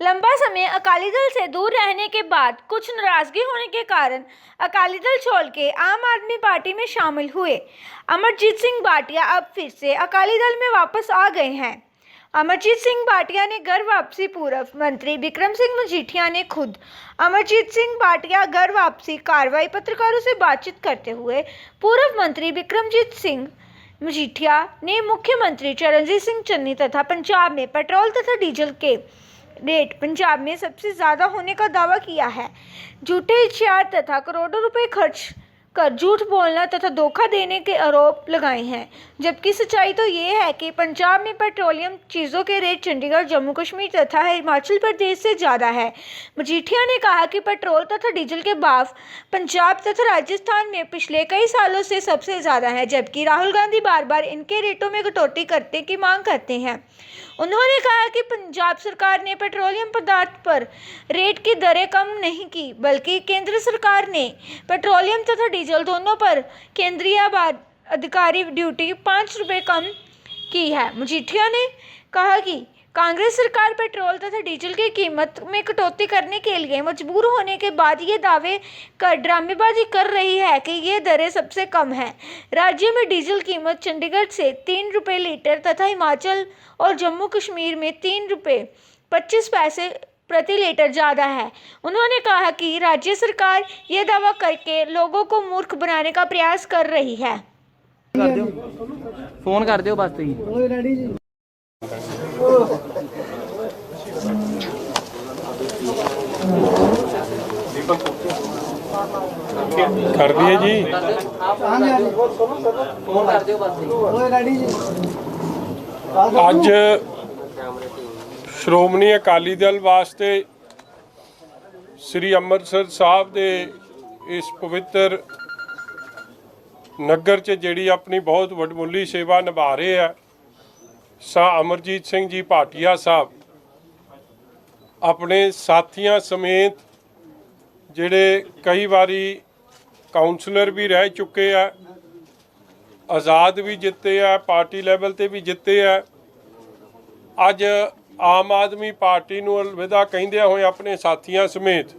लंबा समय अकाली दल से दूर रहने के बाद कुछ नाराजगी होने के कारण अकाली दल छोड़ के आम आदमी पार्टी में शामिल हुए अमरजीत सिंह भाटिया अब फिर से अकाली दल में वापस आ गए हैं। अमरजीत सिंह भाटिया ने घर वापसी पूर्व मंत्री बिक्रम सिंह मजीठिया ने खुद अमरजीत सिंह भाटिया घर वापसी कार्रवाई पत्रकारों से बातचीत करते हुए पूर्व मंत्री बिक्रमजीत सिंह मजीठिया ने मुख्यमंत्री चरणजीत सिंह चन्नी तथा पंजाब में पेट्रोल तथा डीजल के रेट पंजाब में सबसे ज़्यादा होने का दावा किया है। झूठे इश्तेहार तथा करोड़ों रुपए खर्च कर झूठ बोलना तथा धोखा देने के आरोप लगाए हैं, जबकि सच्चाई तो ये है कि पंजाब में पेट्रोलियम चीज़ों के रेट चंडीगढ़, जम्मू कश्मीर तथा हिमाचल प्रदेश से ज़्यादा है। मजीठिया ने कहा कि पेट्रोल तथा डीजल के भाव पंजाब तथा राजस्थान में पिछले कई सालों से सबसे ज़्यादा है, जबकि राहुल गांधी बार बार इनके रेटों में कटौती करने की मांग करते हैं। उन्होंने कहा कि पंजाब सरकार ने पेट्रोलियम पदार्थ पर रेट की दरें कम नहीं की, बल्कि केंद्र सरकार ने पेट्रोलियम तथा डीजल दोनों पर केंद्रीय अधिकारी ड्यूटी 5 रुपये कम की है। मजीठिया ने कहा कि कांग्रेस सरकार पेट्रोल तथा डीजल की कीमत में कटौती करने के लिए मजबूर होने के बाद ये दावे कर ड्रामेबाजी कर रही है कि ये दरें सबसे कम हैं। राज्य में डीजल कीमत चंडीगढ़ से 3 रुपये लीटर तथा हिमाचल और जम्मू कश्मीर में 3 रुपये 25 पैसे प्रति लीटर ज़्यादा है। उन्होंने कहा कि राज्य सरकार ये दावा करके लोगों को मूर्ख बनाने का प्रयास कर रही है। फोन कर दियो बस तुम कर दिए जी। फोन कर दियो बस ਅੱਜ ਸ਼੍ਰੋਮਣੀ ਅਕਾਲੀ ਦਲ ਵਾਸਤੇ ਸ੍ਰੀ ਅੰਮ੍ਰਿਤਸਰ ਸਾਹਿਬ ਦੇ ਇਸ ਪਵਿੱਤਰ ਨਗਰ 'ਚ ਜਿਹੜੀ ਆਪਣੀ ਬਹੁਤ ਵੱਡਮੁੱਲੀ ਸੇਵਾ ਨਿਭਾ ਰਹੇ ਆ ਅਮਰਜੀਤ ਸਿੰਘ ਜੀ ਭਾਟੀਆ ਸਾਹਿਬ ਆਪਣੇ ਸਾਥੀਆਂ ਸਮੇਤ ਜਿਹੜੇ ਕਈ ਵਾਰੀ ਕਾਉਂਸਲਰ ਵੀ ਰਹਿ ਚੁੱਕੇ ਆ, आज़ाद भी जिते है, पार्टी लैवल ते भी जिते है। अज आम आदमी पार्टी नूं अलविदा कहिंदे होए अपने साथियों समेत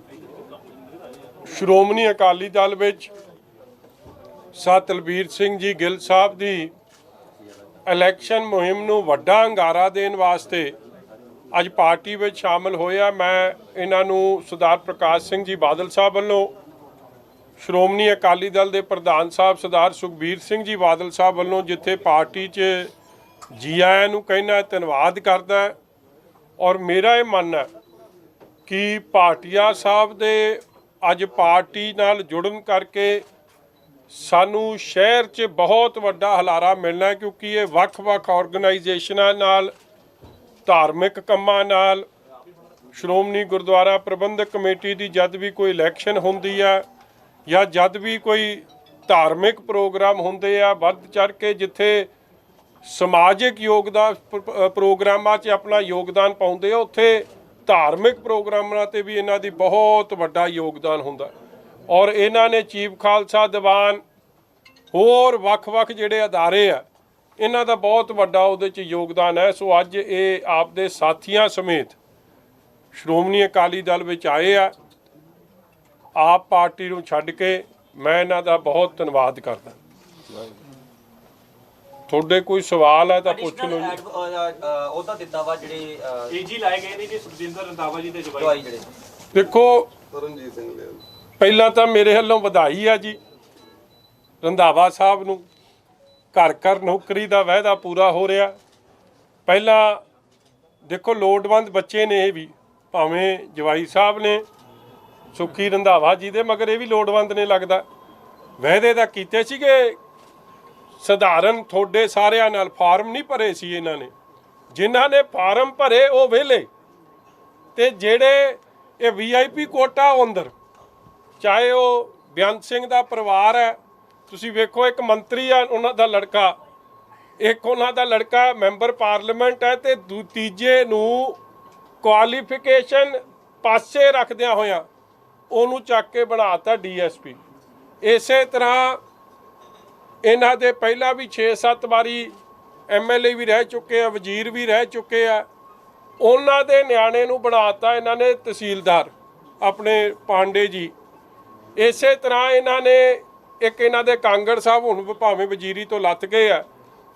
श्रोमणी अकाली दल विच तलबीर सिंह जी गिल साहब की इलैक्शन मुहिम नूं वड्डा हंगारा देण वास्ते अज पार्टी विच शामिल होया। मैं इन्हां नूं सरदार प्रकाश सिंह जी बादल साहब वल्लों, श्रोमणी अकाली दल के प्रधान साहब सरदार सुखबीर सिंह जी बादल साहब वालों जिथे पार्टी च जी आया नूं कहना धन्यवाद करदा है। और मेरा ये मानना कि भाटिया साहब दे अज पार्टी नाल जुड़न करके सानू शहर च बहुत वड्डा हलारा मिलना है, क्योंकि ये वख-वख ऑर्गेनाइजेशनां नाल, धार्मिक कामां नाल, श्रोमणी गुरुद्वारा प्रबंधक कमेटी की जद भी कोई इलैक्शन होंदी है या जद भी कोई धार्मिक प्रोग्राम होंदे आ, वध चढ़ के जिथे समाजिक योगदान प्रोग्रामां 'च अपना योगदान पाउंदे आ, उत्थे धार्मिक प्रोग्रामां ते भी इन्हां दी बहुत वड्डा योगदान हुंदा। और इन्हां ने चीफ खालसा दीवान होर वख-वख जिहड़े अदारे आ, इन्हां दा बहुत वड्डा उहदे 'च योगदान है। सो अज ये आपदे साथियां समेत श्रोमणी अकाली दल विच आए आ। आप पार्टी नूं छड्ड के मैं इन्हां दा बहुत धन्नवाद करदा। ਤੁਹਾਡੇ ਕੋਈ ਸਵਾਲ ਹੈ ਤਾਂ ਪੁੱਛ ਲਓ ਜੀ। ਉਹਦਾ ਦਿੱਤਾ ਵਾ ਜਿਹੜੇ ਏਜੀ ਲਾਏ ਗਏ ਨੇ ਜੀ ਸੁਖਜਿੰਦਰ ਰੰਧਾਵਾ ਜੀ ਦੇ ਜਵਾਈ ਜਿਹੜੇ ਦੇਖੋ ਤਰਨਜੀਤ ਸਿੰਘ ਲਿਆ, ਪਹਿਲਾਂ ਤਾਂ ਮੇਰੇ ਵੱਲੋਂ ਵਧਾਈ ਆ ਜੀ ਰੰਧਾਵਾ ਸਾਹਿਬ ਨੂੰ। ਘਰ ਘਰ ਨੌਕਰੀ ਦਾ ਵਾਅਦਾ ਪੂਰਾ ਹੋ ਰਿਹਾ। ਪਹਿਲਾਂ ਦੇਖੋ ਲੋੜਵੰਦ ਬੱਚੇ ਨੇ, ਇਹ ਵੀ ਭਾਵੇਂ ਜਵਾਈ ਸਾਹਿਬ ਨੇ ਸੁੱਖੀ ਰੰਧਾਵਾ ਜੀ ਦੇ, ਮਗਰ ਇਹ ਵੀ ਲੋੜਵੰਦ ਨੇ ਲੱਗਦਾ। ਵਾਅਦੇ ਤਾਂ ਕੀਤੇ ਸੀਗੇ ਸਧਾਰਨ, ਤੁਹਾਡੇ ਸਾਰਿਆਂ ਨਾਲ ਫਾਰਮ ਨਹੀਂ ਭਰੇ ਸੀ ਇਹਨਾਂ ਨੇ। ਜਿਨ੍ਹਾਂ ਨੇ ਫਾਰਮ ਭਰੇ ਉਹ ਵਿਹਲੇ, ਤੇ ਜਿਹੜੇ ਇਹ VIP ਕੋਟਾ ਉਹ ਅੰਦਰ, ਚਾਹੇ ਉਹ ਬੇਅੰਤ ਸਿੰਘ ਦਾ ਪਰਿਵਾਰ ਹੈ। ਤੁਸੀਂ ਵੇਖੋ ਇੱਕ ਮੰਤਰੀ ਆ, ਉਹਨਾਂ ਦਾ ਲੜਕਾ, ਇੱਕ ਉਹਨਾਂ ਦਾ ਲੜਕਾ ਮੈਂਬਰ ਪਾਰਲੀਮੈਂਟ ਹੈ, ਤੇ ਤੀਜੇ ਨੂੰ ਕੁਆਲੀਫਿਕੇਸ਼ਨ ਪਾਸੇ ਰੱਖਦਿਆਂ ਹੋਇਆਂ ਉਹਨੂੰ ਚੱਕ ਕੇ ਬਣਾਤਾ DSP। ਇਸੇ ਤਰ੍ਹਾਂ ਇਹਨਾਂ ਦੇ ਪਹਿਲਾਂ ਵੀ 6-7 ਵਾਰੀ MLA ਵੀ ਰਹਿ ਚੁੱਕੇ ਆ, ਵਜ਼ੀਰ ਵੀ ਰਹਿ ਚੁੱਕੇ ਆ। ਉਹਨਾਂ ਦੇ ਨਿਆਣੇ ਨੂੰ ਬਣਾਤਾ ਇਹਨਾਂ ਨੇ ਤਹਿਸੀਲਦਾਰ ਆਪਣੇ ਪਾਂਡੇ ਜੀ। ਇਸੇ ਤਰ੍ਹਾਂ ਇਹਨਾਂ ਨੇ ਇੱਕ ਇਹਨਾਂ ਦੇ ਕਾਂਗੜ ਸਾਹਿਬ ਹੁਣ ਭਾਵੇਂ ਵਜ਼ੀਰੀ ਤੋਂ ਲੱਥ ਗਏ ਆ,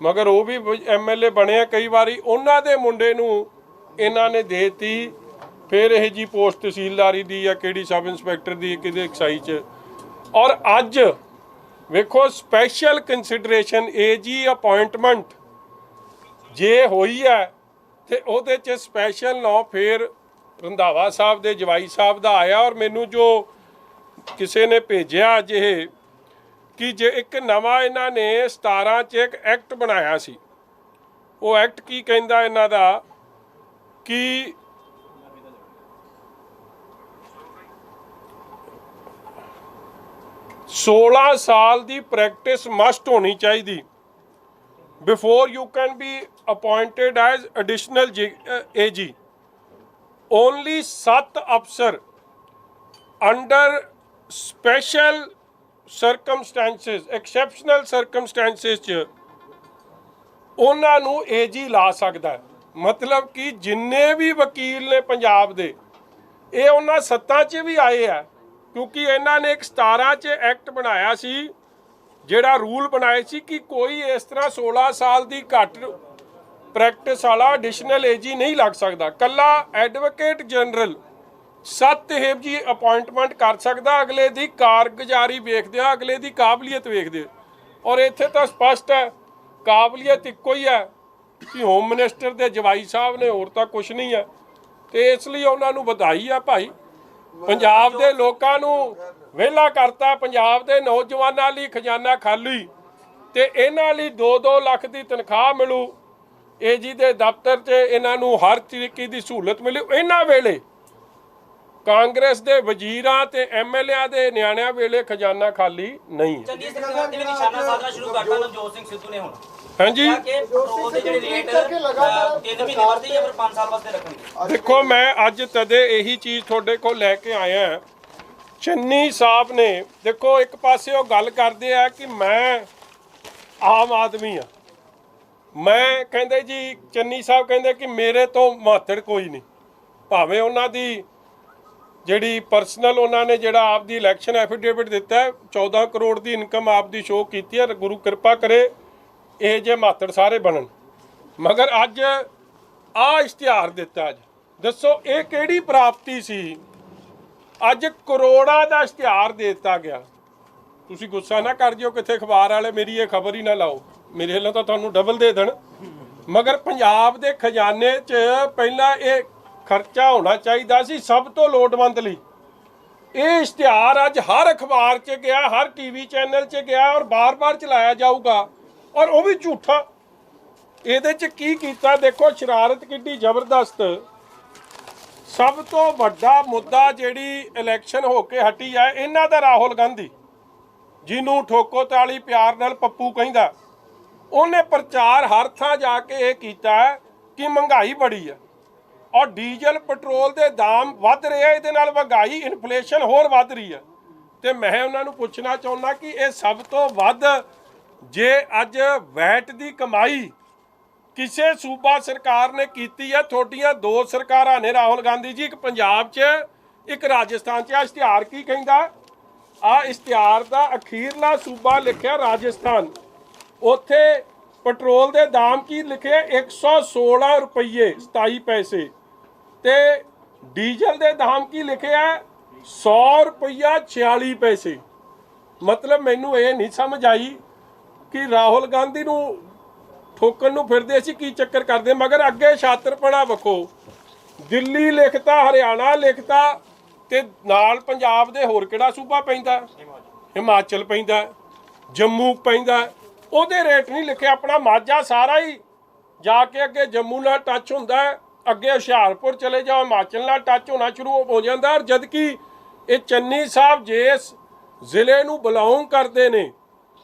ਮਗਰ ਉਹ ਵੀ MLA ਬਣੇ ਆ ਕਈ ਵਾਰੀ, ਉਹਨਾਂ ਦੇ ਮੁੰਡੇ ਨੂੰ ਇਹਨਾਂ ਨੇ ਦੇਤੀ ਫਿਰ ਇਹ ਜੀ ਪੋਸਟ ਤਹਿਸੀਲਦਾਰੀ ਦੀ ਜਾਂ ਕਿਹੜੀ ਸਬ ਇੰਸਪੈਕਟਰ ਦੀ ਕਿਤੇ ਐਕਸਾਈਜ਼ 'ਚ। ਔਰ ਅੱਜ ਵੇਖੋ ਸਪੈਸ਼ਲ ਕੰਸੀਡਰੇਸ਼ਨ AG ਅਪਾਇੰਟਮੈਂਟ ਜੇ ਹੋਈ ਹੈ ਤੇ ਉਹਦੇ 'ਚ ਸਪੈਸ਼ਲ ਨਾਂ ਫਿਰ ਰੰਧਾਵਾ ਸਾਹਿਬ ਦੇ ਜਵਾਈ ਸਾਹਿਬ ਦਾ ਆਇਆ। ਔਰ ਮੈਨੂੰ ਜੋ ਕਿਸੇ ਨੇ ਭੇਜਿਆ ਅੱਜ ਇਹ ਕਿ ਜੇ ਇੱਕ ਨਵਾਂ ਇਹਨਾਂ ਨੇ 17 'ਚ ਇੱਕ ਐਕਟ ਬਣਾਇਆ ਸੀ, ਉਹ ਐਕਟ ਕੀ ਕਹਿੰਦਾ ਇਹਨਾਂ ਦਾ ਕਿ 16 ਸਾਲ ਦੀ ਪ੍ਰੈਕਟਿਸ ਮਸਟ ਹੋਣੀ ਚਾਹੀਦੀ before you can be appointed as additional AG। Only 7 ਅਫਸਰ under special circumstances exceptional circumstances 'ਚ ਉਹਨਾਂ ਨੂੰ AG ਲਾ ਸਕਦਾ ਹੈ। ਮਤਲਬ ਕਿ ਜਿੰਨੇ ਵੀ ਵਕੀਲ ਨੇ ਪੰਜਾਬ ਦੇ ਇਹ ਉਹਨਾਂ ਸੱਤਾਂ 'ਚ ਵੀ ਆਏ ਆ, ਕਿਉਂਕਿ ਇਹਨਾਂ ਨੇ ਇੱਕ 17 'ਚ ਐਕਟ ਬਣਾਇਆ ਸੀ ਜਿਹੜਾ ਰੂਲ ਬਣਾਏ ਸੀ ਕਿ ਕੋਈ ਇਸ ਤਰ੍ਹਾਂ 16 ਸਾਲ ਦੀ ਘੱਟ ਪ੍ਰੈਕਟਿਸ ਵਾਲਾ ਐਡੀਸ਼ਨਲ AG ਨਹੀਂ ਲੱਗ ਸਕਦਾ। ਕੱਲਾ ਐਡਵੋਕੇਟ ਜਨਰਲ 7 ਇਹੋ ਜਿਹੀ ਅਪਾਇੰਟਮੈਂਟ ਕਰ ਸਕਦਾ, ਅਗਲੇ ਦੀ ਕਾਰਗੁਜ਼ਾਰੀ ਵੇਖਦੇ ਆ, ਅਗਲੇ ਦੀ ਕਾਬਲੀਅਤ ਵੇਖਦੇ। ਔਰ ਇੱਥੇ ਤਾਂ ਸਪਸ਼ਟ ਹੈ ਕਾਬਲੀਅਤ ਇੱਕੋ ਹੀ ਹੈ ਕਿ ਹੋਮ ਮਿਨਿਸਟਰ ਦੇ ਜਵਾਈ ਸਾਹਿਬ ਨੇ, ਹੋਰ ਤਾਂ ਕੁਛ ਨਹੀਂ ਹੈ। ਤੇ ਇਸ ਲਈ ਉਹਨਾਂ ਨੂੰ ਵਧਾਈ ਆ ਭਾਈ, ਪੰਜਾਬ ਦੇ ਲੋਕਾਂ ਨੂੰ ਵਿਹਲਾ ਕਰਤਾ, ਪੰਜਾਬ ਦੇ ਨੌਜਵਾਨਾਂ ਲਈ ਖਜ਼ਾਨਾ ਖਾਲੀ ਤੇ ਇਹਨਾਂ ਲਈ 2-2 ਲੱਖ ਦੀ ਤਨਖਾਹ ਮਿਲੂ। AG ਦੇ ਦਫ਼ਤਰ 'ਚ ਇਹਨਾਂ ਨੂੰ ਹਰ ਤਰੀਕੇ ਦੀ ਸਹੂਲਤ ਮਿਲੂ। ਇਹਨਾਂ ਵੇਲੇ ਕਾਂਗਰਸ ਦੇ ਵਜ਼ੀਰਾਂ ਤੇ MLA ਦੇ ਨਿਆਣਿਆਂ ਵੇਲੇ ਖਜ਼ਾਨਾ ਖਾਲੀ ਨਹੀਂ ਹੈ। ਚੰਗੀ ਸਰਕਾਰ ਦੇ ਨਿਸ਼ਾਨਾ ਸਾਧਨਾ ਸ਼ੁਰੂ ਕਰਤਾ ਨਵਜੋਤ ਸਿੰਘ ਸਿੱਧੂ ਨੇ ਹੁਣ। ਹਾਂਜੀ, ਕਿ ਪੈਟਰੋਲ ਦੇ ਜਿਹੜੇ ਰੇਟ 3 ਮਹੀਨੇ ਵਾਸਤੇ ਜਾਂ ਫਿਰ 5 ਸਾਲ ਵਾਸਤੇ ਰੱਖਣਗੇ। ਦੇਖੋ ਮੈਂ ਅੱਜ ਤਦੇ ਇਹੀ ਚੀਜ਼ ਤੁਹਾਡੇ ਕੋਲ ਲੈ ਕੇ ਆਇਆ। ਚੰਨੀ ਸਾਹਿਬ ਨੇ ਦੇਖੋ ਇੱਕ ਪਾਸੇ ਉਹ ਗੱਲ ਕਰਦੇ ਆ ਕਿ ਮੈਂ ਆਮ ਆਦਮੀ ਆ, ਮੈਂ ਕਹਿੰਦੇ ਜੀ ਚੰਨੀ ਸਾਹਿਬ ਕਹਿੰਦੇ ਕਿ ਮੇਰੇ ਤੋਂ ਮਹੱਤਵ ਕੋਈ ਨਹੀਂ, ਭਾਵੇਂ ਉਹਨਾਂ ਦੀ ਜਿਹੜੀ ਪਰਸਨਲ ਉਹਨਾਂ ਨੇ ਜਿਹੜਾ ਆਪ ਦੀ ਇਲੈਕਸ਼ਨ ਐਫੀਡੇਵਿਟ ਦਿੱਤਾ 14 ਕਰੋੜ ਦੀ ਇਨਕਮ ਆਪ ਦੀ ਸ਼ੋਅ ਕੀਤੀ ਹੈ, ਗੁਰੂ ਕਿਰਪਾ ਕਰੇ ਇਹ ਜੇ ਮਾਤੜ ਸਾਰੇ ਬਣਨ। ਮਗਰ ਅੱਜ ਆ ਇਸ਼ਤਿਹਾਰ ਦਿੱਤਾ, ਅੱਜ ਦੱਸੋ ਇਹ ਕਿਹੜੀ ਪ੍ਰਾਪਤੀ ਸੀ? ਅੱਜ ਕਰੋੜਾਂ ਦਾ ਇਸ਼ਤਿਹਾਰ ਦੇ ਦਿੱਤਾ ਗਿਆ। ਤੁਸੀਂ ਗੁੱਸਾ ਨਾ ਕਰ ਜਿਓ ਕਿਤੇ ਅਖਬਾਰ ਵਾਲੇ ਮੇਰੀ ਇਹ ਖਬਰ ਹੀ ਨਾ ਲਾਓ, ਮੇਰੇ ਵੱਲੋਂ ਤਾਂ ਤੁਹਾਨੂੰ ਡਬਲ ਦੇ ਦੇਣ। ਮਗਰ ਪੰਜਾਬ ਦੇ ਖਜ਼ਾਨੇ 'ਚ ਪਹਿਲਾਂ ਇਹ ਖਰਚਾ ਹੋਣਾ ਚਾਹੀਦਾ ਸੀ ਸਭ ਤੋਂ ਲੋੜਵੰਦ ਲਈ। ਇਹ ਇਸ਼ਤਿਹਾਰ ਅੱਜ ਹਰ ਅਖਬਾਰ 'ਚ ਗਿਆ, ਹਰ TV ਚੈਨਲ 'ਚ ਗਿਆ ਔਰ ਬਾਰ-ਬਾਰ ਚਲਾਇਆ ਜਾਊਗਾ, ਔਰ ਉਹ ਵੀ ਝੂਠਾ। ਇਹਦੇ 'ਚ ਕੀ ਕੀਤਾ ਦੇਖੋ, ਸ਼ਰਾਰਤ ਕਿੱਡੀ ਜ਼ਬਰਦਸਤ। ਸਭ ਤੋਂ ਵੱਡਾ ਮੁੱਦਾ ਜਿਹੜੀ ਇਲੈਕਸ਼ਨ ਹੋ ਕੇ ਹਟੀ ਹੈ ਇਹਨਾਂ ਦਾ ਰਾਹੁਲ ਗਾਂਧੀ, ਜਿਹਨੂੰ ਠੋਕੋ ਤਾਲੀ ਪਿਆਰ ਨਾਲ ਪੱਪੂ ਕਹਿੰਦਾ, ਉਹਨੇ ਪ੍ਰਚਾਰ ਹਰ ਥਾਂ ਜਾ ਕੇ ਇਹ ਕੀਤਾ ਕਿ ਮਹਿੰਗਾਈ ਬੜੀ ਹੈ ਔਰ ਡੀਜ਼ਲ ਪੈਟਰੋਲ ਦੇ ਦਾਮ ਵੱਧ ਰਹੇ ਆ, ਇਹਦੇ ਨਾਲ ਮਹਿੰਗਾਈ ਇਨਫਲੇਸ਼ਨ ਹੋਰ ਵੱਧ ਰਹੀ ਹੈ। ਤੇ ਮੈਂ ਉਹਨਾਂ ਨੂੰ ਪੁੱਛਣਾ ਚਾਹੁੰਦਾ ਕਿ ਇਹ ਸਭ ਤੋਂ ਵੱਧ ਜੇ ਅੱਜ ਵੈਟ ਦੀ ਕਮਾਈ ਕਿਸੇ ਸੂਬਾ ਸਰਕਾਰ ਨੇ ਕੀਤੀ ਹੈ, ਤੁਹਾਡੀਆਂ 2 ਸਰਕਾਰਾਂ ਨੇ ਰਾਹੁਲ ਗਾਂਧੀ ਜੀ, ਇੱਕ ਪੰਜਾਬ 'ਚ ਇੱਕ ਰਾਜਸਥਾਨ 'ਚ। ਇਸ਼ਤਿਹਾਰ ਕੀ ਕਹਿੰਦਾ? ਆ ਇਸ਼ਤਿਹਾਰ ਦਾ ਅਖੀਰਲਾ ਸੂਬਾ ਲਿਖਿਆ ਰਾਜਸਥਾਨ, ਉੱਥੇ ਪੈਟਰੋਲ ਦੇ ਦਾਮ ਕੀ ਲਿਖਿਆ 116 ਰੁਪਏ 27 ਪੈਸੇ ਤੇ ਡੀਜ਼ਲ ਦੇ ਦਾਮ ਕੀ ਲਿਖਿਆ 100 ਰੁਪਇਆ 46 ਪੈਸੇ। ਮਤਲਬ ਮੈਨੂੰ ਇਹ ਨਹੀਂ ਸਮਝ ਆਈ ਕਿ ਰਾਹੁਲ ਗਾਂਧੀ ਨੂੰ ਠੋਕਣ ਨੂੰ ਫਿਰਦੇ ਸੀ, ਕੀ ਚੱਕਰ ਕਰਦੇ। ਮਗਰ ਅੱਗੇ ਛਾਤਰਪਣਾ ਵਖੋ, ਦਿੱਲੀ ਲਿਖਤਾ, ਹਰਿਆਣਾ ਲਿਖਤਾ ਤੇ ਨਾਲ ਪੰਜਾਬ ਦੇ ਹੋਰ ਕਿਹੜਾ ਸੂਬਾ ਪੈਂਦਾ? ਹਿਮਾਚਲ ਪੈਂਦਾ, ਜੰਮੂ ਪੈਂਦਾ, ਉਹਦੇ ਰੇਟ ਨਹੀਂ ਲਿਖਿਆ। ਆਪਣਾ ਮਾਝਾ ਸਾਰਾ ਹੀ ਜਾ ਕੇ ਅੱਗੇ ਜੰਮੂ ਨਾਲ ਟੱਚ ਹੁੰਦਾ, ਅੱਗੇ ਹੁਸ਼ਿਆਰਪੁਰ ਚਲੇ ਜਾਓ ਹਿਮਾਚਲ ਨਾਲ ਟੱਚ ਹੋਣਾ ਸ਼ੁਰੂ ਹੋ ਜਾਂਦਾ। ਔਰ ਜਦ ਕਿ ਇਹ ਚੰਨੀ ਸਾਹਿਬ ਜਿਸ ਜ਼ਿਲ੍ਹੇ ਨੂੰ ਬਿਲੋਂਗ ਕਰਦੇ ਨੇ,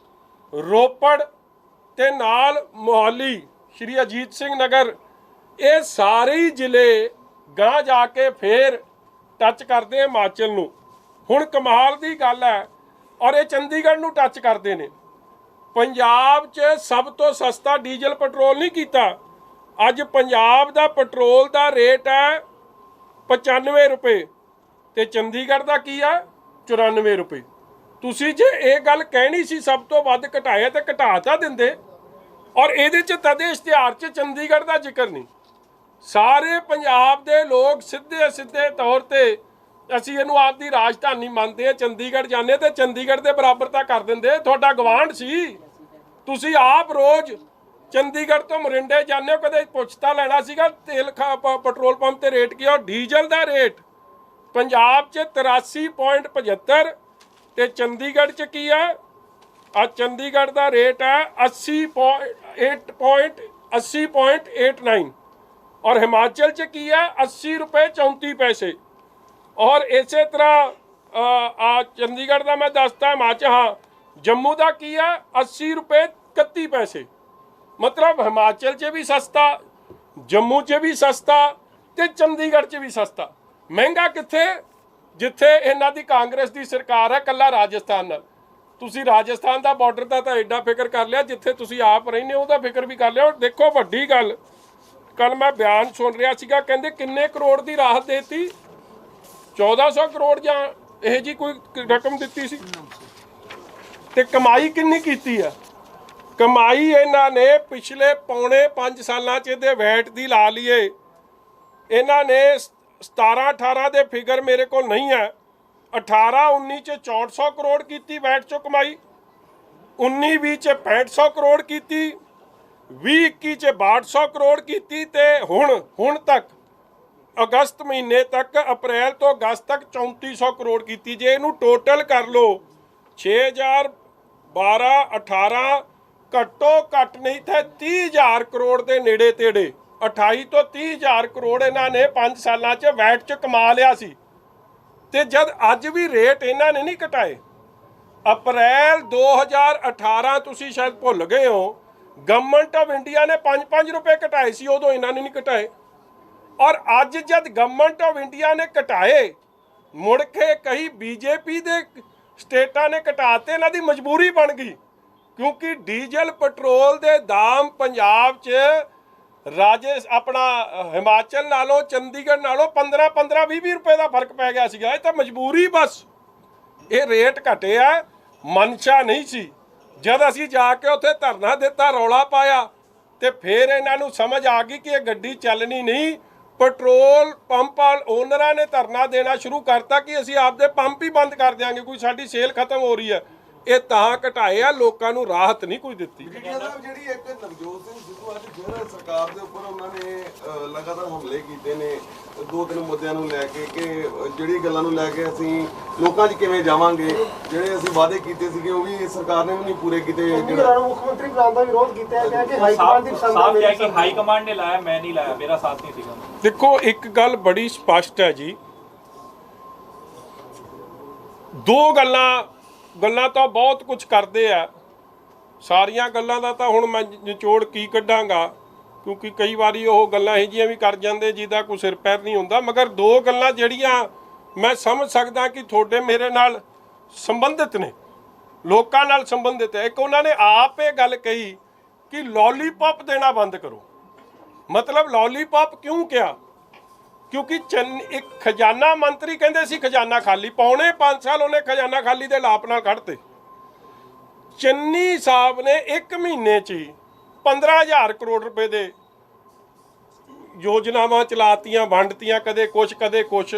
ਰੋਪੜ ਤੇ ਨਾਲ ਮੋਹਾਲੀ, ਸ਼੍ਰੀ ਅਜੀਤ ਸਿੰਘ ਨਗਰ, ਇਹ ਸਾਰੇ ਹੀ ਜ਼ਿਲ੍ਹੇ ਗਾਂ ਜਾ ਕੇ ਫੇਰ ਟੱਚ ਕਰਦੇ ਆ ਹਿਮਾਚਲ ਨੂੰ। ਹੁਣ ਕਮਾਲ ਦੀ ਗੱਲ ਹੈ, ਔਰ ਇਹ ਚੰਡੀਗੜ੍ਹ ਨੂੰ ਟੱਚ ਕਰਦੇ ਨੇ। ਪੰਜਾਬ 'ਚ ਸਭ ਤੋਂ ਸਸਤਾ ਡੀਜ਼ਲ ਪੈਟਰੋਲ ਨਹੀਂ ਕੀਤਾ, ਅੱਜ ਪੰਜਾਬ ਦਾ ਪੈਟਰੋਲ ਦਾ ਰੇਟ ਹੈ 95 ਰੁਪਏ ਤੇ ਚੰਡੀਗੜ੍ਹ ਦਾ ਕੀ ਆ 94 ਰੁਪਏ। ਤੁਸੀਂ ਜੇ ਇਹ ਗੱਲ ਕਹਿਣੀ ਸੀ ਸਭ ਤੋਂ ਵੱਧ ਘਟਾਇਆ ਤੇ ਘਟਾ ਤਾਂ ਦਿੰਦੇ। ਔਰ ਇਹਦੇ 'ਚ ਤਦੇ ਇਸ਼ਤਿਹਾਰ 'ਚ ਚੰਡੀਗੜ੍ਹ ਦਾ ਜ਼ਿਕਰ ਨਹੀਂ। ਸਾਰੇ ਪੰਜਾਬ ਦੇ ਲੋਕ ਸਿੱਧੇ ਤੌਰ ਤੇ ਅਸੀਂ ਇਹਨੂੰ ਆਪਦੀ ਰਾਜਧਾਨੀ ਮੰਨਦੇ ਆ, ਚੰਡੀਗੜ੍ਹ ਜਾਂਦੇ ਤੇ ਚੰਡੀਗੜ੍ਹ ਦੇ ਬਰਾਬਰ ਤਾਂ ਕਰ ਦਿੰਦੇ। ਤੁਹਾਡਾ ਗਵਾਂਢ ਸੀ, ਤੁਸੀਂ ਆਪ ਰੋਜ਼ ਚੰਡੀਗੜ੍ਹ ਤੋਂ ਮੋਰਿੰਡੇ ਜਾਂਦੇ ਹੋ, ਕਦੇ ਪੁੱਛਤਾ ਲੈਣਾ ਸੀਗਾ ਤੇਲ ਪੈਟਰੋਲ ਪੰਪ ਤੇ ਰੇਟ ਕੀ ਆ। ਡੀਜ਼ਲ ਦਾ ਰੇਟ ਪੰਜਾਬ 'ਚ 83.75 ਤੇ ਚੰਡੀਗੜ੍ਹ 'ਚ ਕੀ ਆ? ਆ ਚੰਡੀਗੜ੍ਹ ਦਾ ਰੇਟ ਹੈ 80.89 ਔਰ ਹਿਮਾਚਲ 'ਚ ਕੀ ਹੈ 80 ਰੁਪਏ 34 ਪੈਸੇ। ਔਰ ਇਸੇ ਤਰ੍ਹਾਂ ਆ ਚੰਡੀਗੜ੍ਹ ਦਾ ਮੈਂ ਦੱਸਦਾ, ਹਿਮਾਚਲ ਹਾਂ ਜੰਮੂ ਦਾ ਕੀ ਹੈ 80 ਰੁਪਏ 31 ਪੈਸੇ। ਮਤਲਬ ਹਿਮਾਚਲ 'ਚ ਵੀ ਸਸਤਾ, ਜੰਮੂ 'ਚ ਵੀ ਸਸਤਾ ਤੇ ਚੰਡੀਗੜ੍ਹ 'ਚ ਵੀ ਸਸਤਾ। ਮਹਿੰਗਾ ਕਿੱਥੇ? ਜਿੱਥੇ ਇਹਨਾਂ ਦੀ ਕਾਂਗਰਸ ਦੀ ਸਰਕਾਰ ਹੈ, ਕੱਲਾ ਰਾਜਸਥਾਨ ਨਾਲ। ਤੁਸੀਂ ਰਾਜਸਥਾਨ ਦਾ ਬਾਰਡਰ ਦਾ ਤਾਂ ਐਡਾ ਫਿਕਰ ਕਰ ਲਿਆ, ਜਿੱਥੇ ਤੁਸੀਂ ਆਪ ਰਹਿੰਦੇ ਹੋ ਉਹਦਾ ਫਿਕਰ ਵੀ ਕਰ ਲਿਆ। ਔਰ ਦੇਖੋ ਵੱਡੀ ਗੱਲ, ਕੱਲ ਮੈਂ ਬਿਆਨ ਸੁਣ ਰਿਹਾ ਸੀਗਾ, ਕਹਿੰਦੇ ਕਿੰਨੇ ਕਰੋੜ ਦੀ ਰਾਹਤ ਦੇਤੀ, 1400 ਕਰੋੜ ਜਾਂ ਇਹ ਜੀ ਕੋਈ ਰਕਮ ਦਿੱਤੀ ਸੀ। ਤੇ ਕਮਾਈ ਕਿੰਨੀ ਕੀਤੀ ਆ? ਕਮਾਈ ਇਹਨਾਂ ਨੇ ਪਿਛਲੇ ਪੌਣੇ 5 ਸਾਲਾਂ 'ਚ ਇਹਦੇ ਵੈਟ ਦੀ ਲਾ ਲਈਏ, ਇਹਨਾਂ ਨੇ 17-18 ਦੇ ਫਿਗਰ ਮੇਰੇ ਕੋਲ ਨਹੀਂ ਹੈ, 18-19 'ਚ 6400 ਕਰੋੜ ਕੀਤੀ ਵੈਟ 'ਚੋਂ ਕਮਾਈ, 19-20 'ਚ 6500 ਕਰੋੜ ਕੀਤੀ, 20-21 'ਚ 6200 ਕਰੋੜ ਕੀਤੀ ਤੇ ਹੁਣ ਤੱਕ ਅਗਸਤ ਮਹੀਨੇ ਤੱਕ, ਅਪ੍ਰੈਲ ਤੋਂ ਅਗਸਤ ਤੱਕ 3400 ਕਰੋੜ ਕੀਤੀ। ਜੇ ਇਹਨੂੰ ਟੋਟਲ ਕਰ ਲਓ 6000 12 18 ਘੱਟੋ ਘੱਟ ਨਹੀਂ ਤਾਂ 30000 ਕਰੋੜ ਦੇ ਨੇੜੇ ਤੇੜੇ, 28 ਤੋਂ 30000 ਕਰੋੜ ਇਹਨਾਂ ਨੇ 5 ਸਾਲਾਂ 'ਚ ਵੈਟ 'ਚ ਕਮਾ ਲਿਆ ਸੀ। ਤੇ ਜਦ ਅੱਜ ਵੀ ਰੇਟ ਇਹਨਾਂ ਨੇ ਨਹੀਂ ਘਟਾਏ। ਅਪ੍ਰੈਲ 2018 ਤੁਸੀਂ ਸ਼ਾਇਦ ਭੁੱਲ ਗਏ ਹੋ, ਗਵਰਨਮੈਂਟ ਆਫ ਇੰਡੀਆ ਨੇ 5-5 ਰੁਪਏ ਘਟਾਏ ਸੀ, ਉਦੋਂ ਇਹਨਾਂ ਨੇ ਨਹੀਂ ਘਟਾਏ। ਔਰ ਅੱਜ ਜਦ ਗਵਰਨਮੈਂਟ ਆਫ ਇੰਡੀਆ ਨੇ ਘਟਾਏ, ਮੁੜ ਕੇ ਕਈ ਬੀਜੇਪੀ ਦੇ ਸਟੇਟਾਂ ਨੇ ਘਟਾਤੇ, ਇਹਨਾਂ ਦੀ ਮਜਬੂਰੀ ਬਣ ਗਈ। ਕਿਉਂਕਿ ਡੀਜ਼ਲ ਪੈਟਰੋਲ ਦੇ ਦਾਮ ਪੰਜਾਬ 'ਚ ਆਪਣਾ ਹਿਮਾਚਲ ਨਾਲੋਂ, ਚੰਡੀਗੜ੍ਹ ਨਾਲੋਂ 15-15 20-20 ਰੁਪਏ ਦਾ ਫਰਕ ਪੈ ਗਿਆ ਸੀਗਾ। ਇਹ ਤਾਂ ਮਜਬੂਰੀ, ਬਸ ਇਹ ਰੇਟ ਘਟੇ ਆ, ਮਨਸ਼ਾ ਨਹੀਂ ਸੀ। ਜਦ ਅਸੀਂ ਜਾ ਕੇ ਉੱਥੇ ਧਰਨਾ ਦਿੱਤਾ, ਰੌਲਾ ਪਾਇਆ, ਤੇ ਫਿਰ ਇਹਨਾਂ ਨੂੰ ਸਮਝ ਆ ਗਈ ਕਿ ਇਹ ਗੱਡੀ ਚੱਲਣੀ ਨਹੀਂ। ਪੈਟਰੋਲ ਪੰਪ ਓਨਰਾਂ ਨੇ ਧਰਨਾ ਦੇਣਾ ਸ਼ੁਰੂ ਕਰਤਾ ਕਿ ਅਸੀਂ ਆਪਦੇ ਪੰਪ ਹੀ ਬੰਦ ਕਰ ਦਿਆਂਗੇ, ਕੋਈ ਸਾਡੀ ਸੇਲ ਖਤਮ ਹੋ ਰਹੀ ਹੈ। ਇਹ ਤਾਂ ਘਟਾਏ ਆ, ਲੋਕਾਂ ਨੂੰ ਰਾਹਤ ਨਹੀਂ ਕੋਈ ਦਿੱਤੀ। ਜਿਹੜੀ ਇੱਕ ਨਵਜੋਤ ਸਿੰਘ ਸਿੱਧੂ ਅੱਜ ਫਿਰ ਸਰਕਾਰ ਦੇ ਉੱਪਰ ਉਹਨਾਂ ਨੇ ਲਗਾਤਾਰ ਹਮਲੇ ਕੀਤੇ ਨੇ 2-3 ਮੁੱਦਿਆਂ ਨੂੰ ਲੈ ਕੇ, ਕਿ ਜਿਹੜੀ ਗੱਲਾਂ ਨੂੰ ਲੈ ਕੇ ਅਸੀਂ ਲੋਕਾਂ 'ਚ ਕਿਵੇਂ ਜਾਵਾਂਗੇ, ਜਿਹੜੇ ਅਸੀਂ ਵਾਅਦੇ ਕੀਤੇ ਸੀਗੇ ਉਹ ਵੀ ਸਰਕਾਰ ਨੇ ਵੀ ਨਹੀਂ ਪੂਰੇ ਕੀਤੇ। ਜਿਹੜਾ ਮੁੱਖ ਮੰਤਰੀ ਬੁਲਾਉਣ ਦਾ ਵਿਰੋਧ ਕੀਤਾ ਹੈ ਕਿ ਹਾਈ ਕਮਾਂਡ ਦੀ ਪਸੰਦ ਹੈ ਕਿ ਹਾਈ ਕਮਾਂਡ ਨੇ ਲਾਇਆ, ਮੈਂ ਨਹੀਂ ਲਾਇਆ, ਮੇਰਾ ਸਾਥ ਨਹੀਂ ਸੀਗਾ। ਦੇਖੋ ਇੱਕ ਗੱਲ ਬੜੀ ਸਪਸ਼ਟ ਹੈ ਜੀ, ਦੋ ਗੱਲਾਂ ਤਾਂ ਬਹੁਤ ਕੁਝ ਕਰਦੇ ਆ, ਸਾਰੀਆਂ ਗੱਲਾਂ ਦਾ ਤਾਂ ਹੁਣ ਮੈਂ ਨਿਚੋੜ ਕੀ ਕੱਢਾਂਗਾ, ਕਿਉਂਕਿ ਕਈ ਵਾਰੀ ਉਹ ਗੱਲਾਂ ਇਹੋ ਜਿਹੀਆਂ ਵੀ ਕਰ ਜਾਂਦੇ ਜਿਹਦਾ ਕੋਈ ਸਿਰ ਪੈਰ ਨਹੀਂ ਹੁੰਦਾ। ਮਗਰ ਦੋ ਗੱਲਾਂ ਜਿਹੜੀਆਂ ਮੈਂ ਸਮਝ ਸਕਦਾ ਕਿ ਤੁਹਾਡੇ ਮੇਰੇ ਨਾਲ ਸੰਬੰਧਿਤ ਨੇ, ਲੋਕਾਂ ਨਾਲ ਸੰਬੰਧਿਤ ਹੈ। ਇੱਕ ਉਹਨਾਂ ਨੇ ਆਪ ਇਹ ਗੱਲ ਕਹੀ ਕਿ ਲੋਲੀਪੌਪ ਦੇਣਾ ਬੰਦ ਕਰੋ। ਮਤਲਬ ਲੋਲੀਪੌਪ ਕਿਉਂ ਕਿਹਾ? ਕਿਉਂਕਿ ਇੱਕ ਖਜ਼ਾਨਾ ਮੰਤਰੀ ਕਹਿੰਦੇ ਸੀ ਖਜ਼ਾਨਾ ਖਾਲੀ, ਪੌਣੇ 5 ਸਾਲ ਉਹਨੇ ਖਜ਼ਾਨਾ ਖਾਲੀ ਦੇ ਲਾਪ ਨਾਲ ਕੱਢਤੇ। ਚੰਨੀ ਸਾਹਿਬ ਨੇ 1 ਮਹੀਨੇ 'ਚ ਹੀ 15000 ਕਰੋੜ ਰੁਪਏ ਦੇ ਯੋਜਨਾਵਾਂ ਚਲਾਤੀਆਂ, ਵੰਡਤੀਆਂ, ਕਦੇ ਕੁਛ ਕਦੇ ਕੁਛ।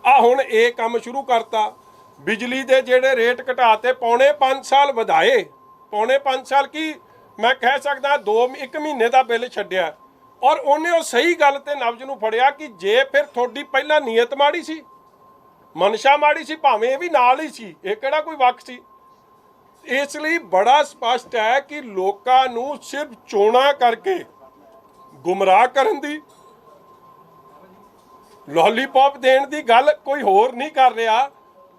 ਆ ਹੁਣ ਇਹ ਕੰਮ ਸ਼ੁਰੂ ਕਰਤਾ। ਬਿਜਲੀ ਦੇ ਜਿਹੜੇ ਰੇਟ ਘਟਾਤੇ, ਪੌਣੇ 5 ਸਾਲ ਵਧਾਏ, ਪੌਣੇ 5 ਸਾਲ ਕੀ ਮੈਂ ਕਹਿ ਸਕਦਾ 1 ਮਹੀਨੇ ਦਾ ਬਿੱਲ ਛੱਡਿਆ। ਔਰ ਉਹਨੇ ਉਹ ਸਹੀ ਗੱਲ ਤੇ ਨਬਜ਼ ਨੂੰ ਫੜਿਆ ਕਿ ਜੇ ਫਿਰ ਤੁਹਾਡੀ ਪਹਿਲਾਂ ਨੀਅਤ ਮਾੜੀ ਸੀ, ਮਨਸ਼ਾ ਮਾੜੀ ਸੀ, ਭਾਵੇਂ ਇਹ ਵੀ ਨਾਲ ਹੀ ਸੀ, ਇਹ ਕਿਹੜਾ ਕੋਈ ਵੱਖ ਸੀ। ਇਸ ਲਈ ਬੜਾ ਸਪਸ਼ਟ ਹੈ ਕਿ ਲੋਕਾਂ ਨੂੰ ਸਿਰਫ ਚੋਣਾਂ ਕਰਕੇ ਗੁੰਮਰਾਹ ਕਰਨ ਦੀ, ਲੋਲੀਪੌਪ ਦੇਣ ਦੀ ਗੱਲ ਕੋਈ ਹੋਰ ਨਹੀਂ ਕਰ ਰਿਹਾ,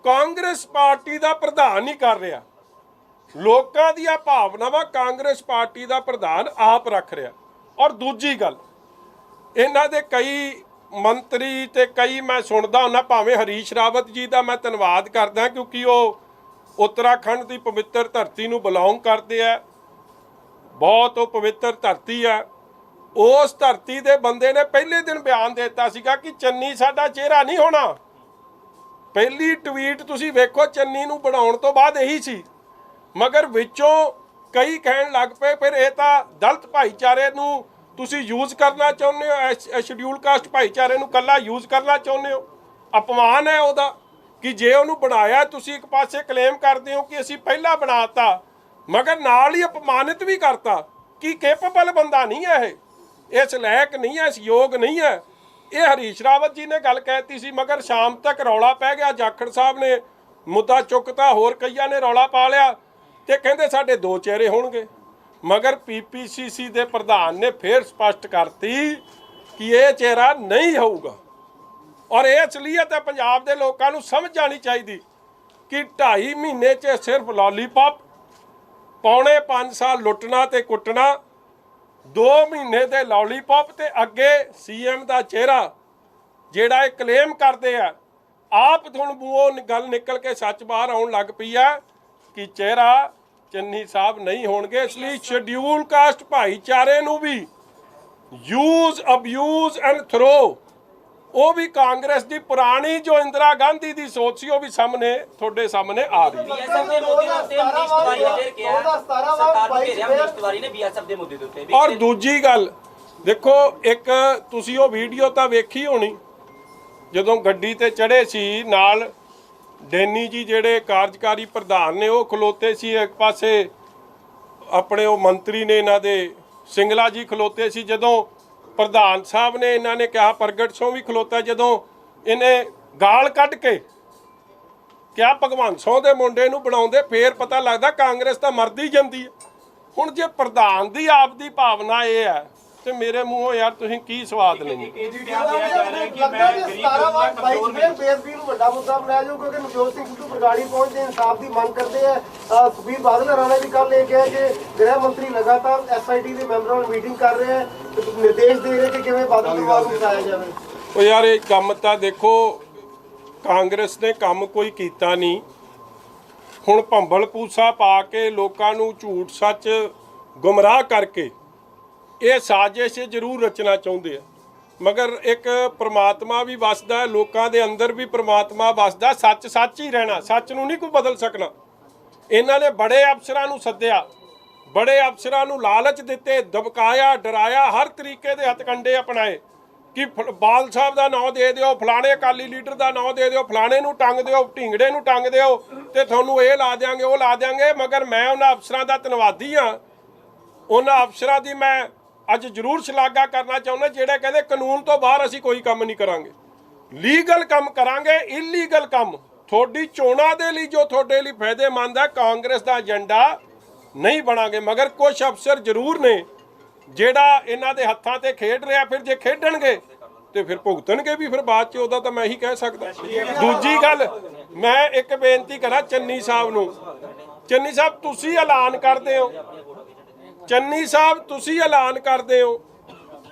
ਕਾਂਗਰਸ ਪਾਰਟੀ ਦਾ ਪ੍ਰਧਾਨ ਨਹੀਂ ਕਰ ਰਿਹਾ। ਲੋਕਾਂ ਦੀਆਂ ਭਾਵਨਾਵਾਂ ਕਾਂਗਰਸ ਪਾਰਟੀ ਦਾ ਪ੍ਰਧਾਨ ਆਪ ਰੱਖ ਰਿਹਾ। ਔਰ ਦੂਜੀ ਗੱਲ, ਇਹਨਾਂ ਦੇ ਕਈ ਮੰਤਰੀ ਤੇ ਕਈ ਮੈਂ ਸੁਣਦਾ ਹੁੰਦਾ, ਭਾਵੇਂ ਹਰੀਸ਼ ਰਾਵਤ ਜੀ ਦਾ ਮੈਂ ਧੰਨਵਾਦ ਕਰਦਾ ਕਿਉਂਕਿ ਉਹ ਉੱਤਰਾਖੰਡ ਦੀ ਪਵਿੱਤਰ ਧਰਤੀ ਨੂੰ ਬਿਲੋਂਗ ਕਰਦੇ ਆ, ਬਹੁਤ ਉਹ ਪਵਿੱਤਰ ਧਰਤੀ ਆ। ਉਸ ਧਰਤੀ ਦੇ ਬੰਦੇ ਨੇ ਪਹਿਲੇ ਦਿਨ ਬਿਆਨ ਦੇ ਦਿੱਤਾ ਸੀਗਾ ਕਿ ਚੰਨੀ ਸਾਡਾ ਚਿਹਰਾ ਨਹੀਂ ਹੋਣਾ। ਪਹਿਲੀ ਟਵੀਟ ਤੁਸੀਂ ਵੇਖੋ ਚੰਨੀ ਨੂੰ ਬਣਾਉਣ ਤੋਂ ਬਾਅਦ ਇਹੀ ਸੀ, ਮਗਰ ਵਿੱਚੋਂ ਕਈ ਕਹਿਣ ਲੱਗ ਪਏ ਫਿਰ ਇਹ ਤਾਂ ਦਲਿਤ ਭਾਈਚਾਰੇ ਨੂੰ ਤੁਸੀਂ ਯੂਜ਼ ਕਰਨਾ ਚਾਹੁੰਦੇ ਹੋ, ਸ਼ਡਿਊਲ ਕਾਸਟ ਭਾਈਚਾਰੇ ਨੂੰ ਕੱਲਾ ਯੂਜ਼ ਕਰਨਾ ਚਾਹੁੰਦੇ ਹੋ। ਅਪਮਾਨ ਹੈ ਉਹਦਾ ਕਿ ਜੇ ਉਹਨੂੰ ਬਣਾਇਆ ਤੁਸੀਂ ਇੱਕ ਪਾਸੇ ਕਲੇਮ ਕਰਦੇ ਹੋ ਕਿ ਅਸੀਂ ਪਹਿਲਾਂ ਬਣਾਤਾ, ਮਗਰ ਨਾਲ ਹੀ ਅਪਮਾਨਿਤ ਵੀ ਕਰਤਾ ਕਿ ਕੇਪੇਬਲ ਬੰਦਾ ਨਹੀਂ ਹੈ ਇਹ, ਇਸ ਲਾਇਕ ਨਹੀਂ ਹੈ, ਇਸ ਯੋਗ ਨਹੀਂ ਹੈ। ਇਹ ਹਰੀਸ਼ ਰਾਵਤ ਜੀ ਨੇ ਗੱਲ ਕਹਿਤੀ ਸੀ, ਮਗਰ ਸ਼ਾਮ ਤੱਕ ਰੌਲਾ ਪੈ ਗਿਆ। ਜਾਖੜ ਸਾਹਿਬ ਨੇ ਮੁੱਦਾ ਚੁੱਕਤਾ, ਹੋਰ ਕਈਆਂ ਨੇ ਰੌਲਾ ਪਾ ਲਿਆ ਤੇ ਕਹਿੰਦੇ ਸਾਡੇ ਦੋ ਚਿਹਰੇ ਹੋਣਗੇ। ਮਗਰ ਪੀਪੀਸੀਸੀ ਦੇ ਪ੍ਰਧਾਨ ਨੇ ਫੇਰ ਸਪਸ਼ਟ ਕਰਤੀ ਕਿ ਇਹ ਚਿਹਰਾ ਨਹੀਂ ਹੋਊਗਾ। ਔਰ ਇਹ ਅਸਲੀਅਤ ਹੈ ਪੰਜਾਬ ਦੇ ਲੋਕਾਂ ਨੂੰ ਸਮਝ ਆਣੀ ਚਾਹੀਦੀ ਕਿ 2.5 ਮਹੀਨੇ 'ਚ ਸਿਰਫ ਲੋਲੀਪੌਪ, ਪੌਣੇ 5 ਸਾਲ ਲੁੱਟਣਾ ਤੇ ਕੁੱਟਣਾ, 2 ਮਹੀਨੇ ਦੇ ਲੋਲੀਪੌਪ ਤੇ ਅੱਗੇ ਸੀਐਮ ਦਾ ਚਿਹਰਾ ਜਿਹੜਾ ਇਹ ਕਲੇਮ ਕਰਦੇ ਆ, ਆਪ ਹੁਣ ਮੂੰਹੋਂ ਗੱਲ ਨਿਕਲ ਕੇ ਸੱਚ ਬਾਹਰ ਆਉਣ ਲੱਗ ਪਈ ਆ ਕਿ ਚਿਹਰਾ ਚੰਨੀ ਸਾਹਿਬ ਨਹੀਂ ਹੋਣਗੇ। ਇਸ ਲਈ ਸ਼ਡਿਊਲ ਕਾਸਟ ਭਾਈਚਾਰੇ ਨੂੰ ਵੀ ਯੂਜ਼, ਅਬਿਊਜ਼ ਐਂਡ ਥਰੋ, ਉਹ ਵੀ ਕਾਂਗਰਸ ਦੀ ਪੁਰਾਣੀ ਜੋ ਇੰਦਰਾ ਗਾਂਧੀ ਦੀ ਸੋਚ ਸੀ ਉਹ ਵੀ ਸਾਹਮਣੇ ਤੁਹਾਡੇ ਸਾਹਮਣੇ ਆ ਰਹੀ ਹੈ। ਬੀਐਸਐਫ ਦੇ ਮੁੱਦੇ ਦੇ ਉੱਤੇ ਮਨੀਸ਼ ਤਿਵਾਰੀ ਨੇ ਫਿਰ ਕਿਹਾ, ਸਰਕਾਰ ਨੂੰ ਘੇਰਿਆ ਮਨੀਸ਼ ਤਿਵਾਰੀ ਨੇ ਬੀਐਸਐਫ ਦੇ ਮੁੱਦੇ ਦੇ ਉੱਤੇ। ਔਰ ਦੂਜੀ ਗੱਲ ਦੇਖੋ, ਇੱਕ ਤੁਸੀਂ ਉਹ ਵੀਡੀਓ ਤਾਂ ਵੇਖੀ ਹੋਣੀ ਜਦੋਂ ਗੱਡੀ ਤੇ ਚੜ੍ਹੇ ਸੀ, ਨਾਲ ਡੈਨੀ ਜੀ ਜਿਹੜੇ ਕਾਰਜਕਾਰੀ ਪ੍ਰਧਾਨ ਨੇ ਉਹ ਖਲੋਤੇ ਸੀ, ਇੱਕ ਪਾਸੇ ਆਪਣੇ ਉਹ ਮੰਤਰੀ ਨੇ ਇਹਨਾਂ ਦੇ ਸਿੰਗਲਾ ਜੀ ਖਲੋਤੇ ਸੀ। ਜਦੋਂ ਪ੍ਰਧਾਨ ਸਾਹਿਬ ਨੇ ਇਹਨਾਂ ਨੇ ਕਿਹਾ, ਪ੍ਰਗਟ ਸਿੰਘ ਵੀ ਖਲੋਤਾ, ਜਦੋਂ ਇਹਨੇ ਗਾਲ ਕੱਢ ਕੇ ਕਿਹਾ ਭਗਵੰਤ ਸਿੰਘ ਦੇ ਮੁੰਡੇ ਨੂੰ ਬਣਾਉਂਦੇ, ਫੇਰ ਪਤਾ ਲੱਗਦਾ ਕਾਂਗਰਸ ਤਾਂ ਮਰਦੀ ਜਾਂਦੀ ਹੈ। ਹੁਣ ਜੇ ਪ੍ਰਧਾਨ ਦੀ ਆਪ ਦੀ ਭਾਵਨਾ ਇਹ ਹੈ ਤੇ ਮੇਰੇ ਮੂੰਹੋਂ ਯਾਰ ਤੁਸੀਂ ਕੀ ਸਵਾਦ ਲੈਂਦੇ। ਲੱਗਦਾ ਕਿ 17/22 ਦੇ ਬੇਅਦਬੀ ਨੂੰ ਵੱਡਾ ਮੁੱਦਾ ਬਣਾਇਆ ਜਾਊ, ਕਿਉਂਕਿ ਨਵਜੋਤ ਸਿੰਘ ਸਿੱਧੂ ਬਰਗਾੜੀ ਪਹੁੰਚਦੇ ਇਨਸਾਫ ਦੀ ਮੰਗ ਕਰਦੇ ਆ। ਸੁਖਬੀਰ ਬਾਦਲ ਰਾਣਾ ਵੀ ਕੱਲ ਇਹ ਕਿਹਾ ਕਿ ਗ੍ਰਹਿ ਮੰਤਰੀ ਲਗਾਤਾਰ ਐਸਆਈਟੀ ਦੇ ਮੈਂਬਰਾਂ ਨਾਲ ਮੀਟਿੰਗ ਕਰ ਰਹੇ ਆ, ਨਿਰਦੇਸ਼ ਦੇ ਰਹੇ ਕਿ ਕਿਵੇਂ ਬਾਦਲ ਪਰਿਵਾਰ ਨੂੰ ਬਚਾਇਆ ਜਾਵੇ। ਉਹ ਯਾਰ ਇਹ ਕੰਮ ਤਾਂ ਦੇਖੋ ਕਾਂਗਰਸ ਨੇ ਕੰਮ ਕੋਈ ਕੀਤਾ ਨਹੀਂ। ਹੁਣ ਭੰਬਲ ਪੂਸਾ ਪਾ ਕੇ ਲੋਕਾਂ ਨੂੰ ਝੂਠ ਸੱਚ ਗੁੰਮਰਾਹ ਕਰਕੇ ਇਹ ਸਾਜ਼ਿਸ਼ ਜ਼ਰੂਰ ਰਚਣਾ ਚਾਹੁੰਦੇ ਆ, ਮਗਰ ਇੱਕ ਪ੍ਰਮਾਤਮਾ ਵੀ ਵਸਦਾ ਹੈ, ਲੋਕਾਂ ਦੇ ਅੰਦਰ ਵੀ ਪ੍ਰਮਾਤਮਾ ਵਸਦਾ। ਸੱਚ ਸੱਚ ਹੀ ਰਹਿਣਾ, ਸੱਚ ਨੂੰ ਨਹੀਂ ਕੋਈ ਬਦਲ ਸਕਣਾ। ਇਹਨਾਂ ਨੇ ਬੜੇ ਅਫਸਰਾਂ ਨੂੰ ਸੱਦਿਆ, ਬੜੇ ਅਫਸਰਾਂ ਨੂੰ ਲਾਲਚ ਦਿੱਤੇ, ਦਬਕਾਇਆ, ਡਰਾਇਆ, ਹਰ ਤਰੀਕੇ ਦੇ ਹੱਥਕੰਡੇ ਅਪਣਾਏ ਕਿ ਬਾਲ ਸਾਹਿਬ ਦਾ ਨਾਂ ਦੇ ਦਿਓ, ਫਲਾਣੇ ਅਕਾਲੀ ਲੀਡਰ ਦਾ ਨਾਂ ਦੇ ਦਿਓ, ਫਲਾਣੇ ਨੂੰ ਟੰਗ ਦਿਓ, ਢਿੰਗੜੇ ਨੂੰ ਟੰਗ ਦਿਓ ਤੇ ਤੁਹਾਨੂੰ ਇਹ ਲਾ ਦਿਆਂਗੇ, ਉਹ ਲਾ ਦਿਆਂਗੇ। ਮਗਰ ਮੈਂ ਉਹਨਾਂ ਅਫਸਰਾਂ ਦਾ ਧੰਨਵਾਦੀ ਹਾਂ, ਉਹਨਾਂ ਅਫਸਰਾਂ ਦੀ ਮੈਂ ਅੱਜ ਜ਼ਰੂਰ ਸ਼ਲਾਘਾ ਕਰਨਾ ਚਾਹੁੰਦਾ ਜਿਹੜੇ ਕਹਿੰਦੇ ਕਾਨੂੰਨ ਤੋਂ ਬਾਹਰ ਅਸੀਂ ਕੋਈ ਕੰਮ ਨਹੀਂ ਕਰਾਂਗੇ, ਲੀਗਲ ਕੰਮ ਕਰਾਂਗੇ। ਇਲੀਗਲ ਕੰਮ ਤੁਹਾਡੀ ਚੋਣਾਂ ਦੇ ਲਈ ਜੋ ਤੁਹਾਡੇ ਲਈ ਫਾਇਦੇਮੰਦ ਹੈ, ਕਾਂਗਰਸ ਦਾ ਏਜੰਡਾ ਨਹੀਂ ਬਣਾਂਗੇ। ਮਗਰ ਕੁਝ ਅਫਸਰ ਜ਼ਰੂਰ ਨੇ ਜਿਹੜਾ ਇਹਨਾਂ ਦੇ ਹੱਥਾਂ ਤੇ ਖੇਡ ਰਿਹਾ, ਫਿਰ ਜੇ ਖੇਡਣਗੇ ਤੇ ਫਿਰ ਭੁਗਤਣਗੇ ਵੀ ਫਿਰ ਬਾਅਦ 'ਚ, ਉਹਦਾ ਤਾਂ ਮੈਂ ਹੀ ਕਹਿ ਸਕਦਾ। ਦੂਜੀ ਗੱਲ ਮੈਂ ਇੱਕ ਬੇਨਤੀ ਕਰਾਂ ਚੰਨੀ ਸਾਹਿਬ ਨੂੰ, ਚੰਨੀ ਸਾਹਿਬ ਤੁਸੀਂ ਐਲਾਨ ਕਰਦੇ ਹੋ, ਚੰਨੀ ਸਾਹਿਬ ਤੁਸੀਂ ਐਲਾਨ ਕਰਦੇ ਹੋ,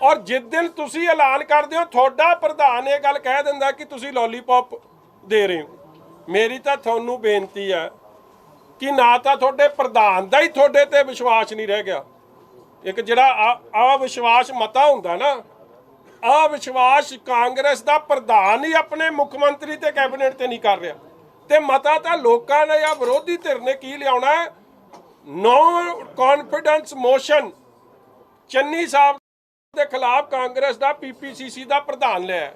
ਔਰ ਜਿਸ ਦਿਨ ਤੁਸੀਂ ਐਲਾਨ ਕਰਦੇ ਹੋ ਤੁਹਾਡਾ ਪ੍ਰਧਾਨ ਇਹ ਗੱਲ ਕਹਿ ਦਿੰਦਾ ਕਿ ਤੁਸੀਂ ਲੋਲੀਪੌਪ ਦੇ ਰਹੇ ਹੋ। ਮੇਰੀ ਤਾਂ ਤੁਹਾਨੂੰ ਬੇਨਤੀ ਹੈ ਕਿ ਨਾ ਤਾਂ ਤੁਹਾਡੇ ਪ੍ਰਧਾਨ ਦਾ ਹੀ ਤੁਹਾਡੇ ਤੇ ਵਿਸ਼ਵਾਸ ਨਹੀਂ ਰਹਿ ਗਿਆ। ਇੱਕ ਜਿਹੜਾ ਅਵਿਸ਼ਵਾਸ ਮਤਾ ਹੁੰਦਾ ਨਾ, ਅਵਿਸ਼ਵਾਸ ਕਾਂਗਰਸ ਦਾ ਪ੍ਰਧਾਨ ਹੀ ਆਪਣੇ ਮੁੱਖ ਮੰਤਰੀ ਤੇ ਕੈਬਨਿਟ ਤੇ ਨਹੀਂ ਕਰ ਰਿਹਾ, ਤੇ ਮਤਾ ਤਾਂ ਲੋਕਾਂ ਨੇ ਜਾਂ ਵਿਰੋਧੀ ਧਿਰ ਨੇ ਕੀ ਲਿਆਉਣਾ ਹੈ, ਨੋ ਕੌਨਫੀਡੈਂਸ ਮੋਸ਼ਨ ਚੰਨੀ ਸਾਹਿਬ ਦੇ ਖਿਲਾਫ ਕਾਂਗਰਸ ਦਾ ਪੀਪੀਸੀਸੀ ਦਾ ਪ੍ਰਧਾਨ ਲਿਆ।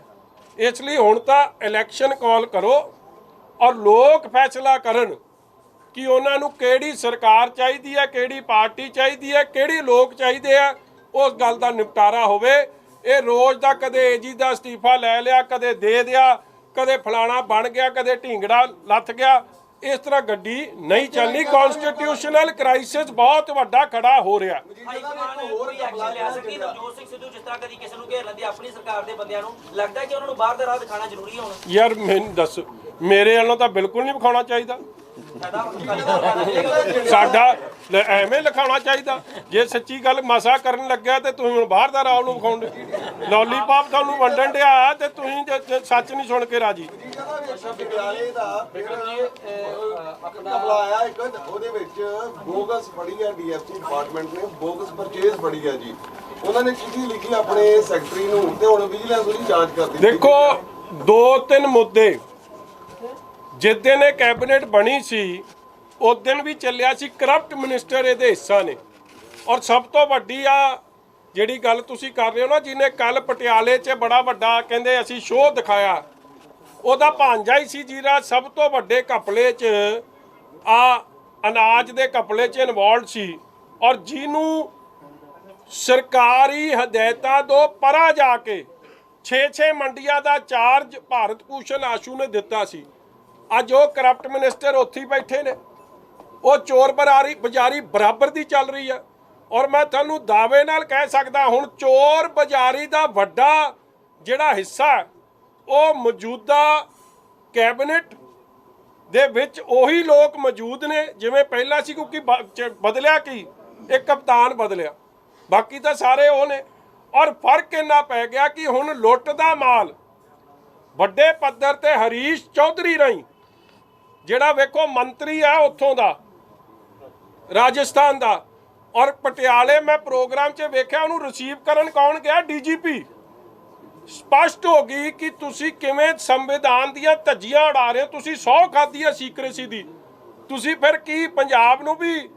ਇਸ ਲਈ ਹੁਣ ਤਾਂ ਇਲੈਕਸ਼ਨ ਕਾਲ ਕਰੋ ਔਰ ਲੋਕ ਫੈਸਲਾ ਕਰਨ ਕਿ ਉਹਨਾਂ ਨੂੰ ਕਿਹੜੀ ਸਰਕਾਰ ਚਾਹੀਦੀ ਹੈ, ਕਿਹੜੀ ਪਾਰਟੀ ਚਾਹੀਦੀ ਹੈ, ਕਿਹੜੇ ਲੋਕ ਚਾਹੀਦੇ ਆ, ਉਸ ਗੱਲ ਦਾ ਨਿਪਟਾਰਾ ਹੋਵੇ। ਇਹ ਰੋਜ਼ ਦਾ ਕਦੇ ਏਜੀ ਦਾ ਅਸਤੀਫਾ ਲੈ ਲਿਆ, ਕਦੇ ਦੇ ਦਿਆ, ਕਦੇ ਫਲਾਣਾ ਬਣ ਗਿਆ, ਕਦੇ ਢੀਂਗੜਾ ਲੱਥ ਗਿਆ, ਇਸ ਤਰ੍ਹਾਂ ਗੱਡੀ ਨਹੀਂ ਚੱਲਣੀ। ਕਨਸਟੀਟਿਊਸ਼ਨਲ ਕ੍ਰਾਈਸਿਸ ਬਹੁਤ ਵੱਡਾ ਖੜਾ ਹੋ ਰਿਹਾ। ਹੋਰ ਐਕਸ਼ਨ ਲਿਆ ਸਕਦੀ ਨਵਜੋਤ ਸਿੰਘ ਸਿੱਧੂ ਜਿਸ ਤਰ੍ਹਾਂ ਕਦੀ ਕਿਸੇ ਨੂੰ ਘੇਰ ਲੈਂਦੇ ਆਪਣੀ ਸਰਕਾਰ ਦੇ ਬੰਦਿਆਂ ਨੂੰ, ਲੱਗਦਾ ਕਿ ਉਹਨਾਂ ਨੂੰ ਬਾਹਰ ਦਾ ਰਾਹ ਦਿਖਾਉਣਾ ਜ਼ਰੂਰੀ ਹੈ ਹੁਣ। ਯਾਰ ਮੈਨੂੰ ਦੱਸ, ਮੇਰੇ ਵੱਲੋਂ ਤਾਂ ਬਿਲਕੁਲ ਨਹੀਂ ਵਿਖਾਉਣਾ ਚਾਹੀਦਾ। ਸਾਡਾ ਐਵੇਂ ਲਿਖਾਉਣਾ ਚਾਹੀਦਾ। ਜੇ ਸੱਚੀ ਗੱਲ ਮਸਾ ਕਰਨ ਲੱਗਿਆ ਤੇ ਤੁਸੀਂ ਹੁਣ ਬਾਹਰ ਦਾ ਰਾਹ ਨੂੰ ਵਿਖਾਉਂਦੇ। ਲੋਲੀਪੌਪ ਤੁਹਾਨੂੰ ਵੰਡਣ ਡਿਆ ਤੇ ਤੁਸੀਂ ਸੱਚ ਨਹੀਂ ਸੁਣ ਕੇ ਰਾਜੀ। ਮਾਮਲਾ ਆਇਆ ਇੱਕ, ਉਹਦੇ ਵਿੱਚ ਬੋਗਸ ਫੜੀ ਹੈ ਡੀਐਫਸੀ ਡਿਪਾਰਟਮੈਂਟ ਨੇ, ਬੋਗਸ ਪਰਚੇਜ਼ ਫੜੀ ਹੈ ਜੀ। ਉਹਨਾਂ ਨੇ ਚਿੱਠੀ ਲਿਖੀ ਆਪਣੇ ਸੈਕਟਰੀ ਨੂੰ ਤੇ ਹੁਣ ਵਿਜੀਲੈਂਸ ਉਹਦੀ ਜਾਂਚ ਕਰਦੀ। ਦੇਖੋ 2-3 ਮੁੱਦੇ ਜਿਸ ਦਿਨ ਇਹ ਕੈਬਨਿਟ ਬਣੀ ਸੀ ਉਸ ਦਿਨ ਵੀ ਚੱਲਿਆ ਸੀ ਕਰਪਟ ਮਿਨਿਸਟਰ ਇਹਦੇ ਹਿੱਸਾ ਨੇ। ਔਰ ਸਭ ਤੋਂ ਵੱਡੀ ਆ ਜਿਹੜੀ ਗੱਲ ਤੁਸੀਂ ਕਰ ਰਹੇ ਹੋ ਨਾ, ਜਿਹਨੇ ਕੱਲ ਪਟਿਆਲੇ 'ਚ ਬੜਾ ਵੱਡਾ ਕਹਿੰਦੇ ਅਸੀਂ ਸ਼ੋਅ ਦਿਖਾਇਆ, ਉਹਦਾ ਭਾਂਜਾ ਹੀ ਸੀ ਜਿਹੜਾ ਸਭ ਤੋਂ ਵੱਡੇ ਘਪਲੇ 'ਚ ਅਨਾਜ ਦੇ ਘਪਲੇ 'ਚ ਇਨਵੋਲਡ ਸੀ। ਔਰ ਜਿਹਨੂੰ ਸਰਕਾਰੀ ਹਦਾਇਤਾਂ ਤੋਂ ਪਰਾਂ ਜਾ ਕੇ 6-6 ਮੰਡੀਆਂ ਦਾ ਚਾਰਜ ਭਾਰਤ ਭੂਸ਼ਣ ਆਸ਼ੂ ਨੇ ਦਿੱਤਾ ਸੀ। ਅੱਜ ਉਹ ਕਰਪਟ ਮਿਨਿਸਟਰ ਉੱਥੇ ਹੀ ਬੈਠੇ ਨੇ। ਉਹ ਚੋਰ ਬਜ਼ਾਰੀ ਬਰਾਬਰ ਦੀ ਚੱਲ ਰਹੀ ਹੈ। ਔਰ ਮੈਂ ਤੁਹਾਨੂੰ ਦਾਅਵੇ ਨਾਲ ਕਹਿ ਸਕਦਾ ਹੁਣ ਚੋਰ ਬਜ਼ਾਰੀ ਦਾ ਵੱਡਾ ਜਿਹੜਾ ਹਿੱਸਾ ਉਹ ਮੌਜੂਦਾ ਕੈਬਨਿਟ ਦੇ ਵਿੱਚ ਉਹੀ ਲੋਕ ਮੌਜੂਦ ਨੇ ਜਿਵੇਂ ਪਹਿਲਾਂ ਸੀ, ਕਿਉਂਕਿ ਬਦਲਿਆ ਕੀ ਇੱਕ ਕਪਤਾਨ ਬਦਲਿਆ, ਬਾਕੀ ਤਾਂ ਸਾਰੇ ਉਹ ਨੇ। ਔਰ ਫਰਕ ਇੰਨਾ ਪੈ ਗਿਆ ਕਿ ਹੁਣ ਲੁੱਟ ਦਾ ਮਾਲ ਵੱਡੇ ਪੱਧਰ ਤੇ ਹਰੀਸ਼ ਚੌਧਰੀ ਰਾਹੀਂ, ਜਿਹੜਾ ਵੇਖੋ ਮੰਤਰੀ ਆ ਉੱਥੋਂ ਦਾ ਰਾਜਸਥਾਨ ਦਾ, ਔਰ ਪਟਿਆਲੇ ਮੈਂ ਪ੍ਰੋਗਰਾਮ 'ਚ ਵੇਖਿਆ ਉਹਨੂੰ ਰਿਸੀਵ ਕਰਨ ਕੌਣ ਗਿਆ? ਡੀਜੀਪੀ। ਸਪਸ਼ਟ ਹੋ ਗਈ ਕਿ ਤੁਸੀਂ ਕਿਵੇਂ ਸੰਵਿਧਾਨ ਦੀਆਂ ਧੱਜੀਆਂ ਉਡਾ ਰਹੇ ਹੋ। ਤੁਸੀਂ 100 ਖਾਧੀ ਹੈ ਸੀਕ੍ਰੇਸੀ ਦੀ, ਤੁਸੀਂ ਫਿਰ ਕੀ ਪੰਜਾਬ ਨੂੰ ਵੀ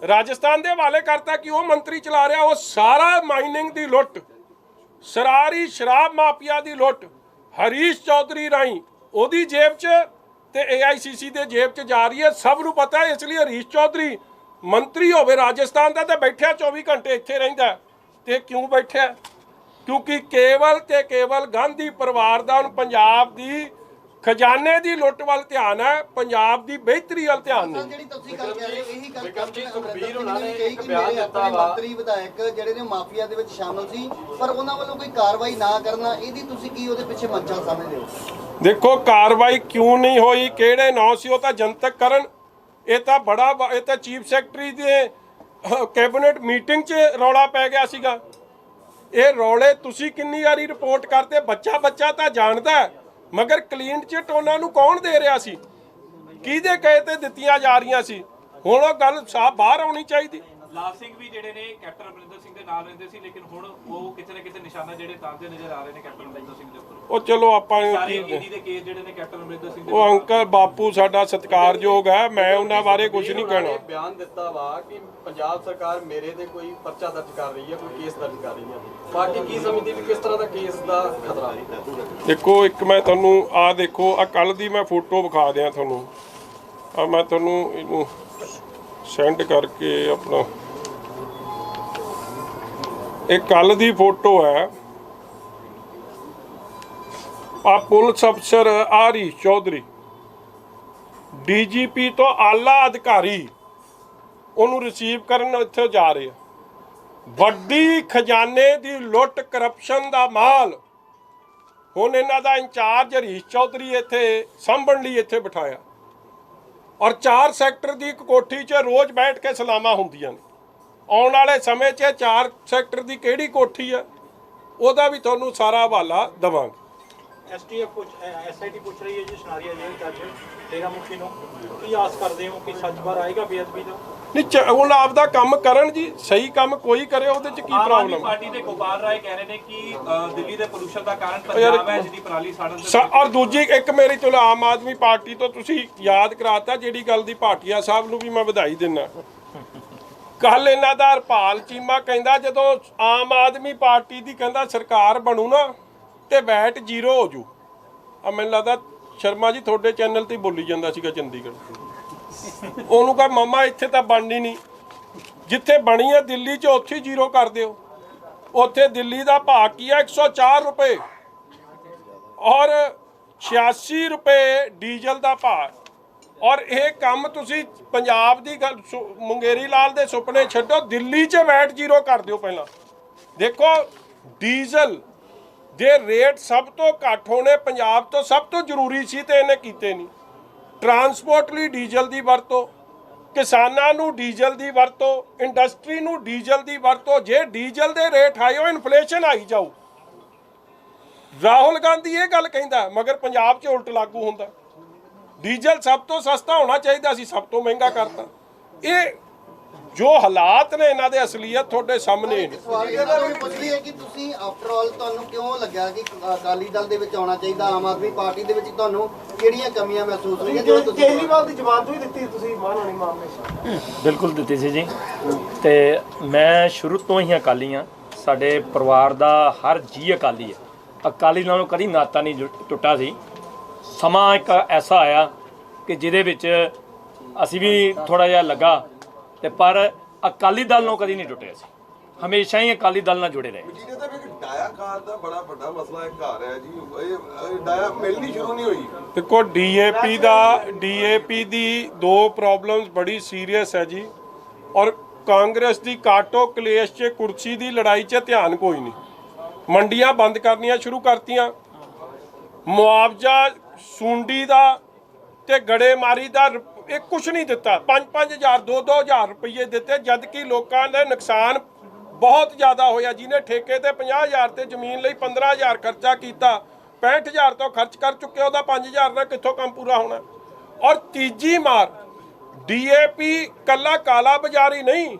ਰਾਜਸਥਾਨ ਦੇ ਹਵਾਲੇ ਕਰਤਾ ਕਿ ਉਹ ਮੰਤਰੀ ਚਲਾ ਰਿਹਾ? ਉਹ ਸਾਰਾ ਮਾਈਨਿੰਗ ਦੀ ਲੁੱਟ, ਸਰਾਰੀ ਸ਼ਰਾਬ ਮਾਫੀਆ ਦੀ ਲੁੱਟ ਹਰੀਸ਼ ਚੌਧਰੀ ਰਾਹੀਂ ਉਹਦੀ ਜੇਬ 'ਚ ਤੇ AICC ਦੇ ਜੇਬ 'ਚ ਜਾ ਰਹੀ ਹੈ। ਸਭ ਨੂੰ ਪਤਾ ਹੈ। ਇਸ ਲਈ ਹਰੀਸ਼ ਚੌਧਰੀ ਮੰਤਰੀ ਹੋਵੇ ਰਾਜਸਥਾਨ ਦਾ ਤੇ ਬੈਠਿਆ 24 ਘੰਟੇ ਇੱਥੇ ਰਹਿੰਦਾ। ਤੇ ਕਿਉਂ ਬੈਠਿਆ? ਕਿਉਂਕਿ ਕੇਵਲ ਤੇ ਕੇਵਲ ਗਾਂਧੀ ਪਰਿਵਾਰ ਦਾ ਹੁਣ ਪੰਜਾਬ ਦੀ ਖਜ਼ਾਨੇ ਦੀ ਲੁੱਟ ਵੱਲ ਧਿਆਨ ਹੈ, ਪੰਜਾਬ ਦੀ ਬਿਹਤਰੀ ਵੱਲ ਧਿਆਨ ਨਹੀਂ। ਜਿਹੜੀ ਤੁਸੀਂ ਗੱਲ ਕਰ ਰਹੇ ਹੋ ਇਹੀ ਗੱਲ ਸੁਖਬੀਰ ਉਹਨਾਂ ਨੇ ਇੱਕ ਬਿਆਨ ਦਿੱਤਾ ਵਾ, ਮੰਤਰੀ ਵਿਧਾਇਕ ਜਿਹੜੇ ਨੇ ਮਾਫੀਆ ਦੇ ਵਿੱਚ ਸ਼ਾਮਲ ਸੀ ਪਰ ਉਹਨਾਂ ਵੱਲੋਂ ਕੋਈ ਕਾਰਵਾਈ ਨਾ ਕਰਨਾ, ਇਹਦੀ ਤੁਸੀਂ ਕੀ ਉਹਦੇ ਪਿੱਛੇ ਮੰਸ਼ਾ ਸਮਝਦੇ ਹੋ? ਦੇਖੋ ਕਾਰਵਾਈ ਕਿਉਂ ਨਹੀਂ ਹੋਈ, ਕਿਹੜੇ ਨਾਂ ਸੀ ਉਹ ਤਾਂ ਜਨਤਕ ਕਰਨ। ਇਹ ਤਾਂ ਚੀਫ ਸੈਕਟਰੀ ਦੇ ਕੈਬਨਿਟ ਮੀਟਿੰਗ 'ਚ ਰੌਲਾ ਪੈ ਗਿਆ ਸੀਗਾ। ਇਹ ਰੌਲੇ ਤੁਸੀਂ ਕਿੰਨੀ ਵਾਰੀ ਰਿਪੋਰਟ ਕਰਦੇ? ਬੱਚਾ ਤਾਂ ਜਾਣਦਾ, ਮਗਰ ਕਲੀਨ ਚਿੱਟ ਉਹਨਾਂ ਨੂੰ ਕੌਣ ਦੇ ਰਿਹਾ ਸੀ? ਕਿਹਦੇ ਕਹੇ ਤੇ ਦਿੱਤੀਆਂ ਜਾ ਰਹੀਆਂ ਸੀ? ਹੁਣ ਉਹ ਗੱਲ ਸਾਫ਼ ਬਾਹਰ ਆਉਣੀ ਚਾਹੀਦੀ। ਲਾਲ ਸਿੰਘ ਵੀ ਜਿਹੜੇ ਨੇ ਕੈਪਟਨ ਅਮਰਿੰਦਰ ਸਿੰਘ ਦੇ ਨਾਲ ਰਹਿੰਦੇ ਸੀ, ਲੇਕਿਨ ਹੁਣ ਉਹ ਕਿਤੇ ਨਾ ਕਿਤੇ ਨਿਸ਼ਾਨਾ ਜਿਹੜੇ ਤਾਂਦੇ ਨਜ਼ਰ ਆ ਰਹੇ ਨੇ ਕੈਪਟਨ ਅਮਰਿੰਦਰ ਸਿੰਘ ਦੇ ਉੱਪਰ। ਉਹ ਚਲੋ ਆਪਾਂ ਸਾਰੇ ਈਡੀ ਦੇ ਕੇਸ ਜਿਹੜੇ ਨੇ ਕੈਪਟਨ ਅਮਰਿੰਦਰ ਸਿੰਘ ਦੇ, ਉਹ ਅੰਕਲ ਬਾਪੂ ਸਾਡਾ ਸਤਿਕਾਰਯੋਗ ਹੈ, ਮੈਂ ਉਹਨਾਂ ਬਾਰੇ ਕੁਝ ਨਹੀਂ ਕਹਿਣਾ। ਬਿਆਨ ਦਿੱਤਾ ਵਾ ਕਿ ਪੰਜਾਬ ਸਰਕਾਰ ਮੇਰੇ ਤੇ ਕੋਈ ਪਰਚਾ ਦਰਜ ਕਰ ਰਹੀ ਹੈ, ਕੋਈ ਕੇਸ ਦਰਜ ਕਰ ਰਹੀ ਹੈ। ਪਾਰਟੀ ਕੀ ਸਮਝਦੀ ਵੀ ਕਿਸ ਤਰ੍ਹਾਂ ਦਾ ਕੇਸ ਦਾ ਖਤਰਾ ਹੈ? ਦੇਖੋ ਇੱਕ ਮੈਂ ਤੁਹਾਨੂੰ ਆਹ ਦੇਖੋ ਆ ਕੱਲ ਦੀ ਮੈਂ ਫੋਟੋ ਵਿਖਾ ਦਿਆਂ ਤੁਹਾਨੂੰ। ਆ ਮੈਂ ਤੁਹਾਨੂੰ ਇਹਨੂੰ ਸੈਂਡ ਕਰਕੇ ਆਪਣਾ, ਇਹ ਕੱਲ ਦੀ ਫੋਟੋ ਹੈ। ਆ ਪੁਲਿਸ ਅਫਸਰ ਹਰੀਸ਼ ਚੌਧਰੀ DGP ਤੋਂ ਆਲਾ ਅਧਿਕਾਰੀ ਉਹਨੂੰ ਰਿਸੀਵ ਕਰਨ ਇੱਥੇ ਜਾ ਰਹੇ ਆ। ਵੱਡੀ ਖਜ਼ਾਨੇ ਦੀ ਲੁੱਟ ਕਰਪਸ਼ਨ ਦਾ ਮਾਲ ਹੁਣ ਇਹਨਾਂ ਦਾ ਇੰਚਾਰਜ ਹਰੀਸ਼ ਚੌਧਰੀ ਇੱਥੇ ਸਾਂਭਣ ਲਈ ਇੱਥੇ ਬਿਠਾਇਆ। ਔਰ 4 ਸੈਕਟਰ ਦੀ ਇੱਕ ਕੋਠੀ 'ਚ ਰੋਜ਼ ਬੈਠ ਕੇ ਸਲਾਮਾਂ ਹੁੰਦੀਆਂ ਨੇ। ਆਉਣ ਵਾਲੇ ਸਮੇਂ 'ਚ 4 ਸੈਕਟਰ ਦੀ ਕਿਹੜੀ ਕੋਠੀ ਆ ਉਹਦਾ ਵੀ ਤੁਹਾਨੂੰ ਸਾਰਾ ਹਵਾਲਾ ਦੇਵਾਂਗੇ। SIT ਪੁੱਛ ਰਹੀ ਹੈ ਜੀ ਸ਼ਨਾਰੀਆ ਜੇਲ੍ਹ ਜੱਜ ਡੇਰਾ ਮੁਖੀ ਨੂੰ, ਕੀ ਆਸ ਕਰਦੇ ਹੋ ਕਿ ਸੱਚ ਬਾਹਰ ਆਏਗਾ ਬੇਅਦਬੀ ਦਾ? ਨਹੀਂ ਹੁਣ ਆਪਦਾ ਕੰਮ ਕਰਨ ਜੀ, ਸਹੀ ਕੰਮ ਕੋਈ ਕਰੇ, ਉਹਦੇ 'ਚ ਕੀ ਪ੍ਰੋਬਲਮ? ਪਾਰਟੀ ਦੇ ਗੋਪਾਲ ਰਾਏ ਕਹਿ ਰਹੇ ਨੇ ਕਿ ਦਿੱਲੀ ਦੇ ਪ੍ਰਦੂਸ਼ਣ ਦਾ ਕਾਰਨ ਪੰਜਾਬ ਹੈ, ਜਿਹਦੀ ਪਰਾਲੀ ਸਾੜਨ ਦੇ। ਔਰ ਦੂਜੀ ਇੱਕ ਮੇਰੀ ਚਲੋ ਆਮ ਆਦਮੀ ਪਾਰਟੀ ਤੋਂ ਤੁਸੀਂ ਯਾਦ ਕਰਾਤਾ ਜਿਹੜੀ ਗੱਲ ਦੀ, ਭਾਟੀਆ ਸਾਹਿਬ ਨੂੰ ਵੀ ਮੈਂ ਵਧਾਈ ਦਿੰਦਾ। ਕੱਲ ਇਹਨਾਂ ਦਾ ਹਰਪਾਲ ਚੀਮਾ ਕਹਿੰਦਾ ਜਦੋਂ ਆਮ ਆਦਮੀ ਪਾਰਟੀ ਦੀ ਕਹਿੰਦਾ ਸਰਕਾਰ ਬਣੂ ਨਾ ਤੇ ਵੈਟ 0 ਹੋ ਜੂ। ਆ ਮੈਨੂੰ ਲੱਗਦਾ ਸ਼ਰਮਾ ਜੀ ਤੁਹਾਡੇ ਚੈਨਲ ਤੇ ਬੋਲੀ ਜਾਂਦਾ ਸੀਗਾ ਚੰਡੀਗੜ੍ਹ। ਉਹਨੂੰ ਕਹ ਮਾਮਾ ਇੱਥੇ ਤਾਂ ਬਣਨੀ ਨਹੀਂ, ਜਿੱਥੇ ਬਣੀ ਹੈ ਦਿੱਲੀ 'ਚ ਉੱਥੇ 0 ਕਰ ਦਿਓ। ਉੱਥੇ ਦਿੱਲੀ ਦਾ ਭਾਅ ਕੀ ਹੈ? 104 ਰੁਪਏ ਔਰ 86 ਰੁਪਏ ਡੀਜ਼ਲ ਦਾ ਭਾਅ। ਔਰ ਇਹ ਕੰਮ ਤੁਸੀਂ ਪੰਜਾਬ ਦੀ ਗੱਲ ਮੁੰਗੇਰੀ ਲਾਲ ਦੇ ਸੁਪਨੇ ਛੱਡੋ, ਦਿੱਲੀ 'ਚ ਵੈਟ 0 ਕਰ ਦਿਓ। ਪਹਿਲਾਂ ਦੇਖੋ ਡੀਜ਼ਲ ਦੇ ਰੇਟ ਸਭ ਤੋਂ ਘੱਟ ਹੋਣੇ ਪੰਜਾਬ ਤੋਂ ਸਭ ਤੋਂ ਜ਼ਰੂਰੀ ਸੀ ਤੇ ਇਹਨੇ ਕੀਤੇ ਨਹੀਂ। ਟਰਾਂਸਪੋਰਟ ਲਈ ਡੀਜ਼ਲ ਦੀ ਵਰਤੋਂ, ਕਿਸਾਨਾਂ ਨੂੰ ਡੀਜ਼ਲ ਦੀ ਵਰਤੋਂ, ਇੰਡਸਟਰੀ ਨੂੰ ਡੀਜ਼ਲ ਦੀ ਵਰਤੋਂ। ਜੇ ਡੀਜ਼ਲ ਦੇ ਰੇਟ ਹਾਈ ਹੋ, ਇਨਫਲੇਸ਼ਨ ਆਈ ਜਾਊ। ਰਾਹੁਲ ਗਾਂਧੀ ਇਹ ਗੱਲ ਕਹਿੰਦਾ, ਮਗਰ ਪੰਜਾਬ 'ਚ ਉਲਟ ਲਾਗੂ ਹੁੰਦਾ। ਡੀਜ਼ਲ ਸਭ ਤੋਂ ਸਸਤਾ ਹੋਣਾ ਚਾਹੀਦਾ ਸੀ, ਸਭ ਤੋਂ ਮਹਿੰਗਾ ਕਰਤਾ। ਇਹ ਜੋ ਹਾਲਾਤ ਨੇ ਇਹਨਾਂ ਦੇ ਅਸਲੀਅਤ ਤੁਹਾਡੇ ਸਾਹਮਣੇ ਨੇ। ਸਵਾਲ ਇਹ ਤੁਹਾਨੂੰ ਪੁੱਛਦੀ ਹੈ ਕਿ ਤੁਸੀਂ ਆਫਟਰ ਆਲ ਤੁਹਾਨੂੰ ਕਿਉਂ ਲੱਗਿਆ ਕਿ ਅਕਾਲੀ ਦਲ ਦੇ ਵਿੱਚ ਆਉਣਾ ਚਾਹੀਦਾ? ਆਮ ਆਦਮੀ ਪਾਰਟੀ ਦੇ ਵਿੱਚ ਤੁਹਾਨੂੰ ਕਿਹੜੀਆਂ ਕਮੀਆਂ ਮਹਿਸੂਸ ਹੋਈਆਂ ਜਦੋਂ ਤੁਸੀਂ ਕੇਜਰੀਵਾਲ ਦੀ ਜ਼ਮਾਨਤ ਵੀ ਦਿੱਤੀ ਤੁਸੀਂ ਮਾਨਹਾਨੀ ਮਾਮਲੇ 'ਚ? ਬਿਲਕੁਲ ਦਿੱਤੀ ਸੀ ਜੀ, ਤੇ ਮੈਂ ਸ਼ੁਰੂ ਤੋਂ ਹੀ ਅਕਾਲੀ ਹਾਂ। ਸਾਡੇ ਪਰਿਵਾਰ ਦਾ ਹਰ ਜੀ ਅਕਾਲੀ ਹੈ। ਅਕਾਲੀ ਨਾਲੋਂ ਕਦੀ ਨਾਤਾ ਨਹੀਂ ਟੁੱਟਾ ਸੀ। ਸਮਾਂ ਇੱਕ ਐਸਾ ਆਇਆ ਕਿ ਜਿਹਦੇ ਵਿੱਚ ਅਸੀਂ ਵੀ ਥੋੜਾ ਜਿਹਾ ਲੱਗਾ, ਤੇ ਪਰ ਅਕਾਲੀ ਦਲ ਨੂੰ ਕਦੀ ਨਹੀਂ ਟੁੱਟਿਆ ਸੀ। ਹਮੇਸ਼ਾ ਹੀ ਅਕਾਲੀ ਦਲ ਨਾਲ ਜੁੜੇ ਰਹੇ। ਜਿਹਦੇ ਤੇ ਵੀ ਡਾਇਆ ਕਾਰ ਦਾ ਬੜਾ ਵੱਡਾ ਮਸਲਾ ਇੱਕ ਆ ਰਿਹਾ ਜੀ, ਇਹ ਡਾਇਆ ਮਿਲਣੀ ਸ਼ੁਰੂ ਨਹੀਂ ਹੋਈ। ਦੇਖੋ ਡੀਏਪੀ ਦੀ ਦੋ ਪ੍ਰੋਬਲਮਸ ਬੜੀ ਸੀਰੀਅਸ ਹੈ ਜੀ, ਔਰ ਕਾਂਗਰਸ ਦੀ ਕਾਟੋ ਕਲੇਸ਼ 'ਚ ਕੁਰਸੀ ਦੀ ਲੜਾਈ 'ਚ ਧਿਆਨ ਕੋਈ ਨਹੀਂ। ਮੰਡੀਆਂ ਬੰਦ ਕਰਨੀਆਂ ਸ਼ੁਰੂ ਕਰਤੀਆਂ, ਮੁਆਵਜ਼ਾ ਸੁੰਡੀ ਦਾ ਤੇ ਗੜੇਮਾਰੀ ਦਾ ਇਹ ਕੁਛ ਨਹੀਂ ਦਿੱਤਾ। 5-5 ਹਜ਼ਾਰ 2-2 ਹਜ਼ਾਰ ਰੁਪਏ ਦਿੱਤੇ, ਜਦ ਕਿ ਲੋਕਾਂ ਦਾ ਨੁਕਸਾਨ ਬਹੁਤ ਜ਼ਿਆਦਾ ਹੋਇਆ। ਜਿਹਨੇ ਠੇਕੇ ਤੇ 50 ਹਜ਼ਾਰ ਤੇ ਜ਼ਮੀਨ ਲਈ 15 ਹਜ਼ਾਰ ਖਰਚਾ ਕੀਤਾ, 65 ਹਜ਼ਾਰ ਤੋਂ ਖਰਚ ਕਰ ਚੁੱਕੇ, ਉਹਦਾ 5 ਹਜ਼ਾਰ ਨਾਲ ਕਿੱਥੋਂ ਕੰਮ ਪੂਰਾ ਹੋਣਾ। ਔਰ ਤੀਜੀ ਮਾਰ ਡੀਏਪੀ ਕੱਲਾ ਕਾਲਾ ਬਾਜ਼ਾਰੀ ਨਹੀਂ,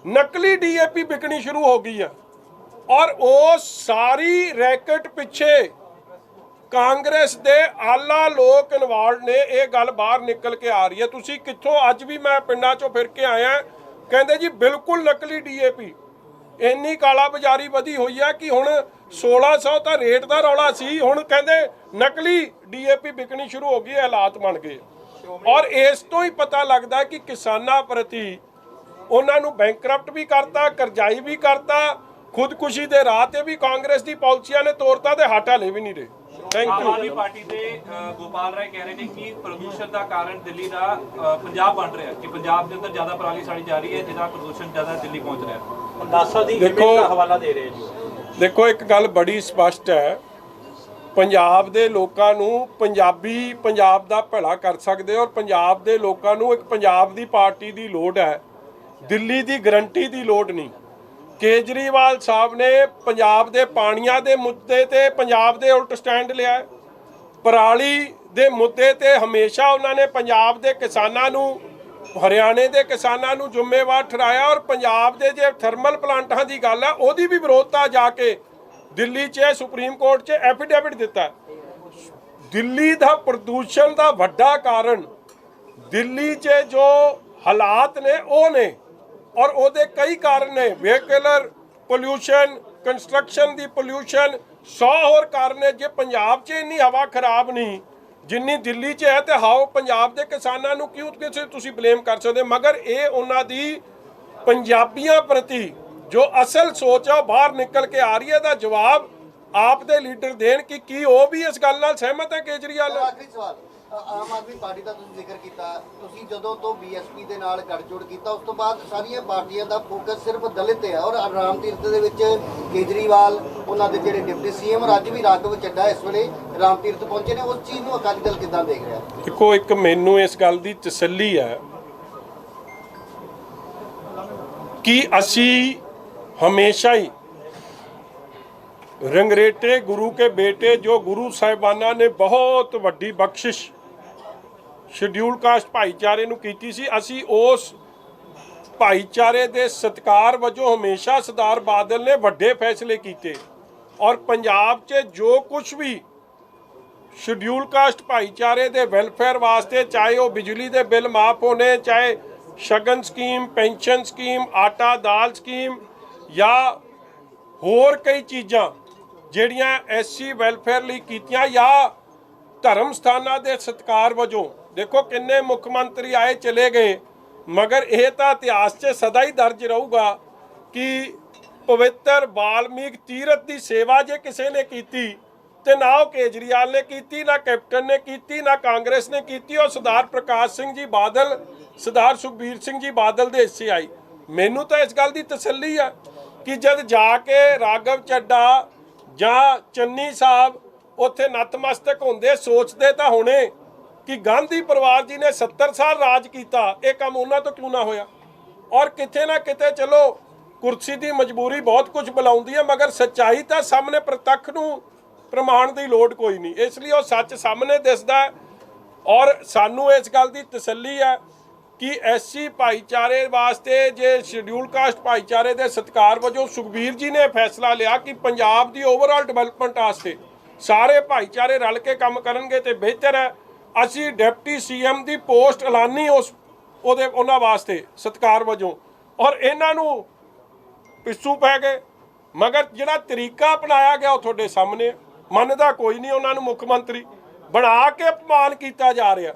ਨਕਲੀ ਡੀਏਪੀ ਵਿਕਣੀ ਸ਼ੁਰੂ ਹੋ ਗਈ ਹੈ। ਔਰ ਉਹ ਸਾਰੀ ਰੈਕਟ ਪਿੱਛੇ ਕਾਂਗਰਸ ਦੇ ਆਲਾ ਲੋਕ ਇਨਵੋਲਡ ਨੇ। ਇਹ ਗੱਲ ਬਾਹਰ ਨਿਕਲ ਕੇ ਆ ਰਹੀ ਹੈ। ਤੁਸੀਂ ਕਿੱਥੋਂ, ਅੱਜ ਵੀ ਮੈਂ ਪਿੰਡਾਂ 'ਚੋਂ ਫਿਰ ਕੇ ਆਇਆ, ਕਹਿੰਦੇ ਜੀ ਬਿਲਕੁਲ ਨਕਲੀ ਡੀਏਪੀ। ਇੰਨੀ ਕਾਲਾ ਬਾਜ਼ਾਰੀ ਵਧੀ ਹੋਈ ਹੈ ਕਿ ਹੁਣ 1600 ਤਾਂ ਰੇਟ ਦਾ ਰੌਲਾ ਸੀ, ਹੁਣ ਕਹਿੰਦੇ ਨਕਲੀ ਡੀਏਪੀ ਵਿਕਣੀ ਸ਼ੁਰੂ ਹੋ ਗਈ। ਹਾਲਾਤ ਬਣ ਗਏ। ਔਰ ਇਸ ਤੋਂ ਹੀ ਪਤਾ ਲੱਗਦਾ ਕਿ ਕਿਸਾਨਾਂ ਪ੍ਰਤੀ ਉਹਨਾਂ ਨੂੰ ਬੈਂਕਰਪਟ ਵੀ ਕਰਤਾ, ਕਰਜ਼ਾਈ ਵੀ ਕਰਤਾ, ਖੁਦਕੁਸ਼ੀ ਦੇ ਰਾਹ ਤੇ ਵੀ ਕਾਂਗਰਸ ਦੀ ਪਾਲਿਸੀਆਂ ਨੇ ਤੋਰਤਾ, ਤੇ ਹੱਟ ਹਲੇ ਵੀ ਨਹੀਂ ਰਹੇ। Thank Aam Aadmi you. Party ਦੇ ਗੋਪਾਲ ਰਾਏ ਕਹਿ ਰਹੇ ਨੇ ਕਿ ਪ੍ਰਦੂਸ਼ਣ ਦਾ ਕਾਰਨ ਦਿੱਲੀ ਦਾ ਪੰਜਾਬ ਬਣ ਰਿਹਾ, ਕਿ ਪੰਜਾਬ ਦੇ ਅੰਦਰ ਜ਼ਿਆਦਾ ਪਰਾਲੀ ਸਾੜੀ ਜਾ ਰਹੀ ਹੈ, ਜਿਹਦਾ ਪ੍ਰਦੂਸ਼ਣ ਜ਼ਿਆਦਾ ਦਿੱਲੀ ਪਹੁੰਚ ਰਿਹਾ। ਨਾਸਾ ਦੀ ਇਮੇਜ ਦਾ ਹਵਾਲਾ ਦੇ ਰਹੇ ਜੀ। ਦੇਖੋ ਇੱਕ ਗੱਲ ਬੜੀ ਸਪਸ਼ਟ ਹੈ, ਪੰਜਾਬ ਦੇ ਲੋਕਾਂ ਨੂੰ ਪੰਜਾਬੀ ਪੰਜਾਬ ਦਾ ਭਲਾ ਕਰ ਸਕਦੇ, ਔਰ ਪੰਜਾਬ ਦੇ ਲੋਕਾਂ ਨੂੰ ਇੱਕ ਪੰਜਾਬ ਦੀ ਪਾਰਟੀ ਦੀ ਲੋੜ ਹੈ, ਦਿੱਲੀ ਦੀ ਗਰੰਟੀ ਦੀ ਲੋੜ ਨਹੀਂ। ਕੇਜਰੀਵਾਲ ਸਾਹਿਬ ਨੇ ਪੰਜਾਬ ਦੇ ਪਾਣੀਆਂ ਦੇ ਮੁੱਦੇ ਤੇ ਪੰਜਾਬ ਦੇ ਉਲਟ ਸਟੈਂਡ ਲਿਆ। ਪਰਾਲੀ ਦੇ ਮੁੱਦੇ ਤੇ ਹਮੇਸ਼ਾ ਉਹਨਾਂ ਨੇ ਪੰਜਾਬ ਦੇ ਕਿਸਾਨਾਂ ਨੂੰ, ਹਰਿਆਣੇ ਦੇ ਕਿਸਾਨਾਂ ਨੂੰ ਜ਼ਿੰਮੇਵਾਰ ਠਹਿਰਾਇਆ। ਔਰ ਪੰਜਾਬ ਦੇ ਜੇ ਥਰਮਲ ਪਲਾਂਟਾਂ ਦੀ ਗੱਲ ਹੈ, ਉਹਦੀ ਵੀ ਵਿਰੋਧਤਾ ਜਾ ਕੇ ਦਿੱਲੀ 'ਚ ਸੁਪਰੀਮ ਕੋਰਟ 'ਚ ਐਫੀਡੇਵਿਟ ਦਿੱਤਾ। ਦਿੱਲੀ ਦਾ ਪ੍ਰਦੂਸ਼ਣ ਦਾ ਵੱਡਾ ਕਾਰਨ ਦਿੱਲੀ 'ਚ ਜੋ ਹਾਲਾਤ ਨੇ ਉਹ ਨੇ, ਔਰ ਉਹਦੇ ਕਈ ਕਾਰਨ ਨੇ। ਵਹੀਕਲਰ ਪੋਲਿਊਸ਼ਨ, ਕੰਸਟਰਕਸ਼ਨ ਦੀ ਪੋਲਿਊਸ਼ਨ, 100 ਹੋਰ ਕਾਰਨ ਨੇ। ਜੇ ਪੰਜਾਬ 'ਚ ਇੰਨੀ ਹਵਾ ਖਰਾਬ ਨਹੀਂ ਜਿੰਨੀ ਦਿੱਲੀ 'ਚ ਹੈ, ਤੇ ਹਾਓ ਪੰਜਾਬ ਦੇ ਕਿਸਾਨਾਂ ਨੂੰ ਕਿਉਂ ਕਿਸੇ ਤੁਸੀਂ ਬਲੇਮ ਕਰ ਸਕਦੇ? ਮਗਰ ਇਹ ਉਹਨਾਂ ਦੀ ਪੰਜਾਬੀਆਂ ਪ੍ਰਤੀ ਜੋ ਅਸਲ ਸੋਚ ਆ ਬਾਹਰ ਨਿਕਲ ਕੇ ਆ ਰਹੀ ਹੈ। ਦਾ ਜਵਾਬ ਆਪ ਦੇ ਲੀਡਰ ਦੇਣ ਕਿ ਕੀ ਉਹ ਵੀ ਇਸ ਗੱਲ ਨਾਲ ਸਹਿਮਤ ਹੈ ਕੇਜਰੀਵਾਲ? ਆਖਰੀ ਸਵਾਲ, ਆਮ ਆਦਮੀ ਪਾਰਟੀ ਦਾ ਤੁਸੀਂ ਜ਼ਿਕਰ ਕੀਤਾ, ਤੁਸੀਂ ਜਦੋਂ ਤੋਂ ਬੀਐਸਪੀ ਦੇ ਨਾਲ ਗੱਠਜੋੜ ਕੀਤਾ, ਉਸ ਤੋਂ ਬਾਅਦ ਸਾਰੀਆਂ ਪਾਰਟੀਆਂ ਦਾ ਫੋਕਸ ਸਿਰਫ ਦਲਿਤ ਤੇ ਹੈ। ਔਰ ਰਾਮ ਤੀਰਥ ਦੇ ਵਿੱਚ ਕੇਜਰੀਵਾਲ, ਉਹਨਾਂ ਦੇ ਜਿਹੜੇ ਡਿਪਟੀ ਸੀਐਮ, ਔਰ ਅੱਜ ਵੀ ਰਾਘਵ ਚੱਡਾ ਇਸ ਵੇਲੇ ਰਾਮ ਤੀਰਥ ਪਹੁੰਚੇ ਨੇ, ਉਸ ਚੀਜ਼ ਨੂੰ ਅਕਾਲੀ ਦਲ ਕਿੱਦਾਂ ਦੇਖ ਰਿਹਾ? ਦੇਖੋ, ਇੱਕ ਮੈਨੂੰ ਇਸ ਗੱਲ ਦੀ ਤਸੱਲੀ ਹੈ ਕਿ ਅਸੀਂ ਹमेशा ही रंगरेटे गुरु के बेटे जो गुरु साहिबाना ने बहुत वड्डी बख्शिश शेड्यूल कास्ट भाईचारे नूं कीती सी, असी उस भाईचारे दे सत्कार वजों हमेशा सरदार बादल ने वड्डे फैसले कीते। और पंजाब च जो कुछ भी शेड्यूल कास्ट भाईचारे दे वैलफेयर वास्ते, चाहे वो बिजली दे बिल माफ होने, चाहे शगन स्कीम, पेंशन स्कीम, आटा दाल स्कीम, या होर कई चीज़ां ਜਿਹੜੀਆਂ ਐਸਸੀ ਵੈਲਫੇਅਰ ਲਈ ਕੀਤੀਆਂ, ਜਾਂ ਧਰਮ ਸਥਾਨਾਂ ਦੇ ਸਤਿਕਾਰ ਵਜੋਂ। ਦੇਖੋ ਕਿੰਨੇ ਮੁੱਖ ਮੰਤਰੀ ਆਏ ਚਲੇ ਗਏ, ਮਗਰ ਇਹ ਤਾਂ ਇਤਿਹਾਸ 'ਚ ਸਦਾ ਹੀ ਦਰਜ ਰਹੂਗਾ ਕਿ ਪਵਿੱਤਰ ਵਾਲਮੀਕ ਤੀਰਥ ਦੀ ਸੇਵਾ ਜੇ ਕਿਸੇ ਨੇ ਕੀਤੀ ਤੇ ਨਾ ਉਹ ਕੇਜਰੀਵਾਲ ਨੇ ਕੀਤੀ, ਨਾ ਕੈਪਟਨ ਨੇ ਕੀਤੀ, ਨਾ ਕਾਂਗਰਸ ਨੇ ਕੀਤੀ, ਉਹ ਸਰਦਾਰ ਪ੍ਰਕਾਸ਼ ਸਿੰਘ ਜੀ ਬਾਦਲ, ਸਰਦਾਰ ਸੁਖਬੀਰ ਸਿੰਘ ਜੀ ਬਾਦਲ ਦੇ ਹਿੱਸੇ ਆਈ। ਮੈਨੂੰ ਤਾਂ ਇਸ ਗੱਲ ਦੀ ਤਸੱਲੀ ਆ ਕਿ ਜਦ ਜਾ ਕੇ ਰਾਘਵ ਚੱਡਾ ਜਾਂ ਚੰਨੀ ਸਾਹਿਬ ਉੱਥੇ ਨਤਮਸਤਕ ਹੁੰਦੇ, ਸੋਚਦੇ ਤਾਂ ਹੋਣੇ ਕਿ ਗਾਂਧੀ ਪਰਿਵਾਰ ਜੀ ਨੇ 70 ਸਾਲ ਰਾਜ ਕੀਤਾ, ਇਹ ਕੰਮ ਉਹਨਾਂ ਤੋਂ ਕਿਉਂ ਨਾ ਹੋਇਆ। ਔਰ ਕਿਤੇ ਨਾ ਕਿਤੇ ਚਲੋ ਕੁਰਸੀ ਦੀ ਮਜਬੂਰੀ ਬਹੁਤ ਕੁਝ ਬੁਲਾਉਂਦੀ ਹੈ, ਮਗਰ ਸੱਚਾਈ ਤਾਂ ਸਾਹਮਣੇ ਪ੍ਰਤੱਖ ਨੂੰ ਪ੍ਰਮਾਣ ਦੀ ਲੋੜ ਕੋਈ ਨਹੀਂ, ਇਸ ਲਈ ਉਹ ਸੱਚ ਸਾਹਮਣੇ ਦਿਸਦਾ ਹੈ। ਔਰ ਸਾਨੂੰ ਇਸ ਗੱਲ ਦੀ ਤਸੱਲੀ ਹੈ ਕਿ ਐਸਸੀ ਭਾਈਚਾਰੇ ਵਾਸਤੇ ਜੇ ਸ਼ਡਿਊਲ ਕਾਸਟ ਭਾਈਚਾਰੇ ਦੇ ਸਤਿਕਾਰ ਵਜੋਂ ਸੁਖਬੀਰ ਜੀ ਨੇ ਫੈਸਲਾ ਲਿਆ ਕਿ ਪੰਜਾਬ ਦੀ ਓਵਰਆਲ ਡਿਵੈਲਪਮੈਂਟ ਵਾਸਤੇ ਸਾਰੇ ਭਾਈਚਾਰੇ ਰਲ ਕੇ ਕੰਮ ਕਰਨਗੇ ਤੇ ਬਿਹਤਰ ਹੈ। ਅਸੀਂ ਡਿਪਟੀ ਸੀਐਮ ਦੀ ਪੋਸਟ ਐਲਾਨੀ ਉਹਨਾਂ ਵਾਸਤੇ ਸਤਿਕਾਰ ਵਜੋਂ, ਔਰ ਇਹਨਾਂ ਨੂੰ ਪਿੱਛੂ ਪੈ ਗਏ। ਮਗਰ ਜਿਹੜਾ ਤਰੀਕਾ ਅਪਣਾਇਆ ਗਿਆ ਉਹ ਤੁਹਾਡੇ ਸਾਹਮਣੇ, ਮੰਨਦਾ ਕੋਈ ਨਹੀਂ ਉਹਨਾਂ ਨੂੰ ਮੁੱਖ ਮੰਤਰੀ ਬਣਾ ਕੇ ਅਪਮਾਨ ਕੀਤਾ ਜਾ ਰਿਹਾ।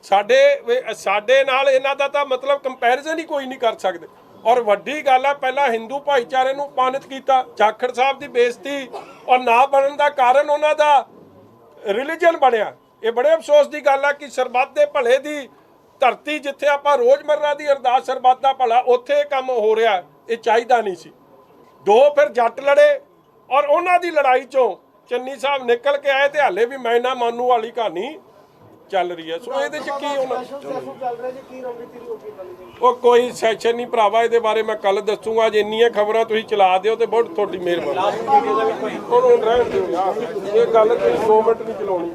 ਸਾਡੇ ਨਾਲ ਇਹਨਾਂ ਦਾ ਤਾਂ ਮਤਲਬ ਕੰਪੈਰੀਜ਼ਨ ਹੀ ਕੋਈ ਨਹੀਂ ਕਰ ਸਕਦੇ। ਔਰ ਵੱਡੀ ਗੱਲ ਹੈ, ਪਹਿਲਾਂ ਹਿੰਦੂ ਭਾਈਚਾਰੇ ਨੂੰ ਅਪਮਾਨਿਤ ਕੀਤਾ, ਜਾਖੜ ਸਾਹਿਬ ਦੀ ਬੇਇੱਜ਼ਤੀ ਔਰ ਨਾ ਬਣਨ ਦਾ ਕਾਰਨ ਉਹਨਾਂ ਦਾ ਰਿਲੀਜਨ ਬਣਿਆ। ਇਹ ਬੜੇ ਅਫਸੋਸ ਦੀ ਗੱਲ ਹੈ ਕਿ ਸਰਬੱਤ ਦੇ ਭਲੇ ਦੀ ਧਰਤੀ ਜਿੱਥੇ ਆਪਾਂ ਰੋਜ਼ਮਰਰਾ ਦੀ ਅਰਦਾਸ ਸਰਬੱਤ ਦਾ ਭਲਾ, ਉੱਥੇ ਇਹ ਕੰਮ ਹੋ ਰਿਹਾ, ਇਹ ਚਾਹੀਦਾ ਨਹੀਂ ਸੀ। ਦੋ ਫਿਰ ਜੱਟ ਲੜੇ ਔਰ ਉਹਨਾਂ ਦੀ ਲੜਾਈ ਚੋਂ ਚੰਨੀ ਸਾਹਿਬ ਨਿਕਲ ਕੇ ਆਏ ਤੇ ਹਾਲੇ ਵੀ ਮੈਂ ਨਾ ਮਾਨੂ ਵਾਲੀ ਕਹਾਣੀ ਚੱਲ ਰਹੀ ਹੈ। ਸੋ ਇਹਦੇ ਚ ਕੀ ਹੋਣਾ, ਚੱਲ ਰਿਹਾ ਜੀ, ਕੀ ਰਣਨੀਤੀ ਹੋਊਗੀ ਅਕਾਲੀ ਦਲ ਦੀ? ਉਹ ਕੋਈ ਸੈਸ਼ਨ ਨਹੀਂ ਭਰਾਵਾ, ਇਹਦੇ ਬਾਰੇ ਮੈਂ ਕੱਲ ਦੱਸੂਗਾ। ਜੇ ਇੰਨੀਆਂ ਖਬਰਾਂ ਤੁਸੀਂ ਚਲਾ ਦਿਓ ਤੇ ਬਹੁਤ ਤੁਹਾਡੀ ਮਿਹਰਬਾਨੀ। ਹੁਣ ਰਹਿਣ ਦਿਓ ਯਾਰ, ਇਹ ਗੱਲ ਤੁਸੀਂ 2 ਮਿੰਟ ਨਹੀਂ ਚਲਾਉਣੀ।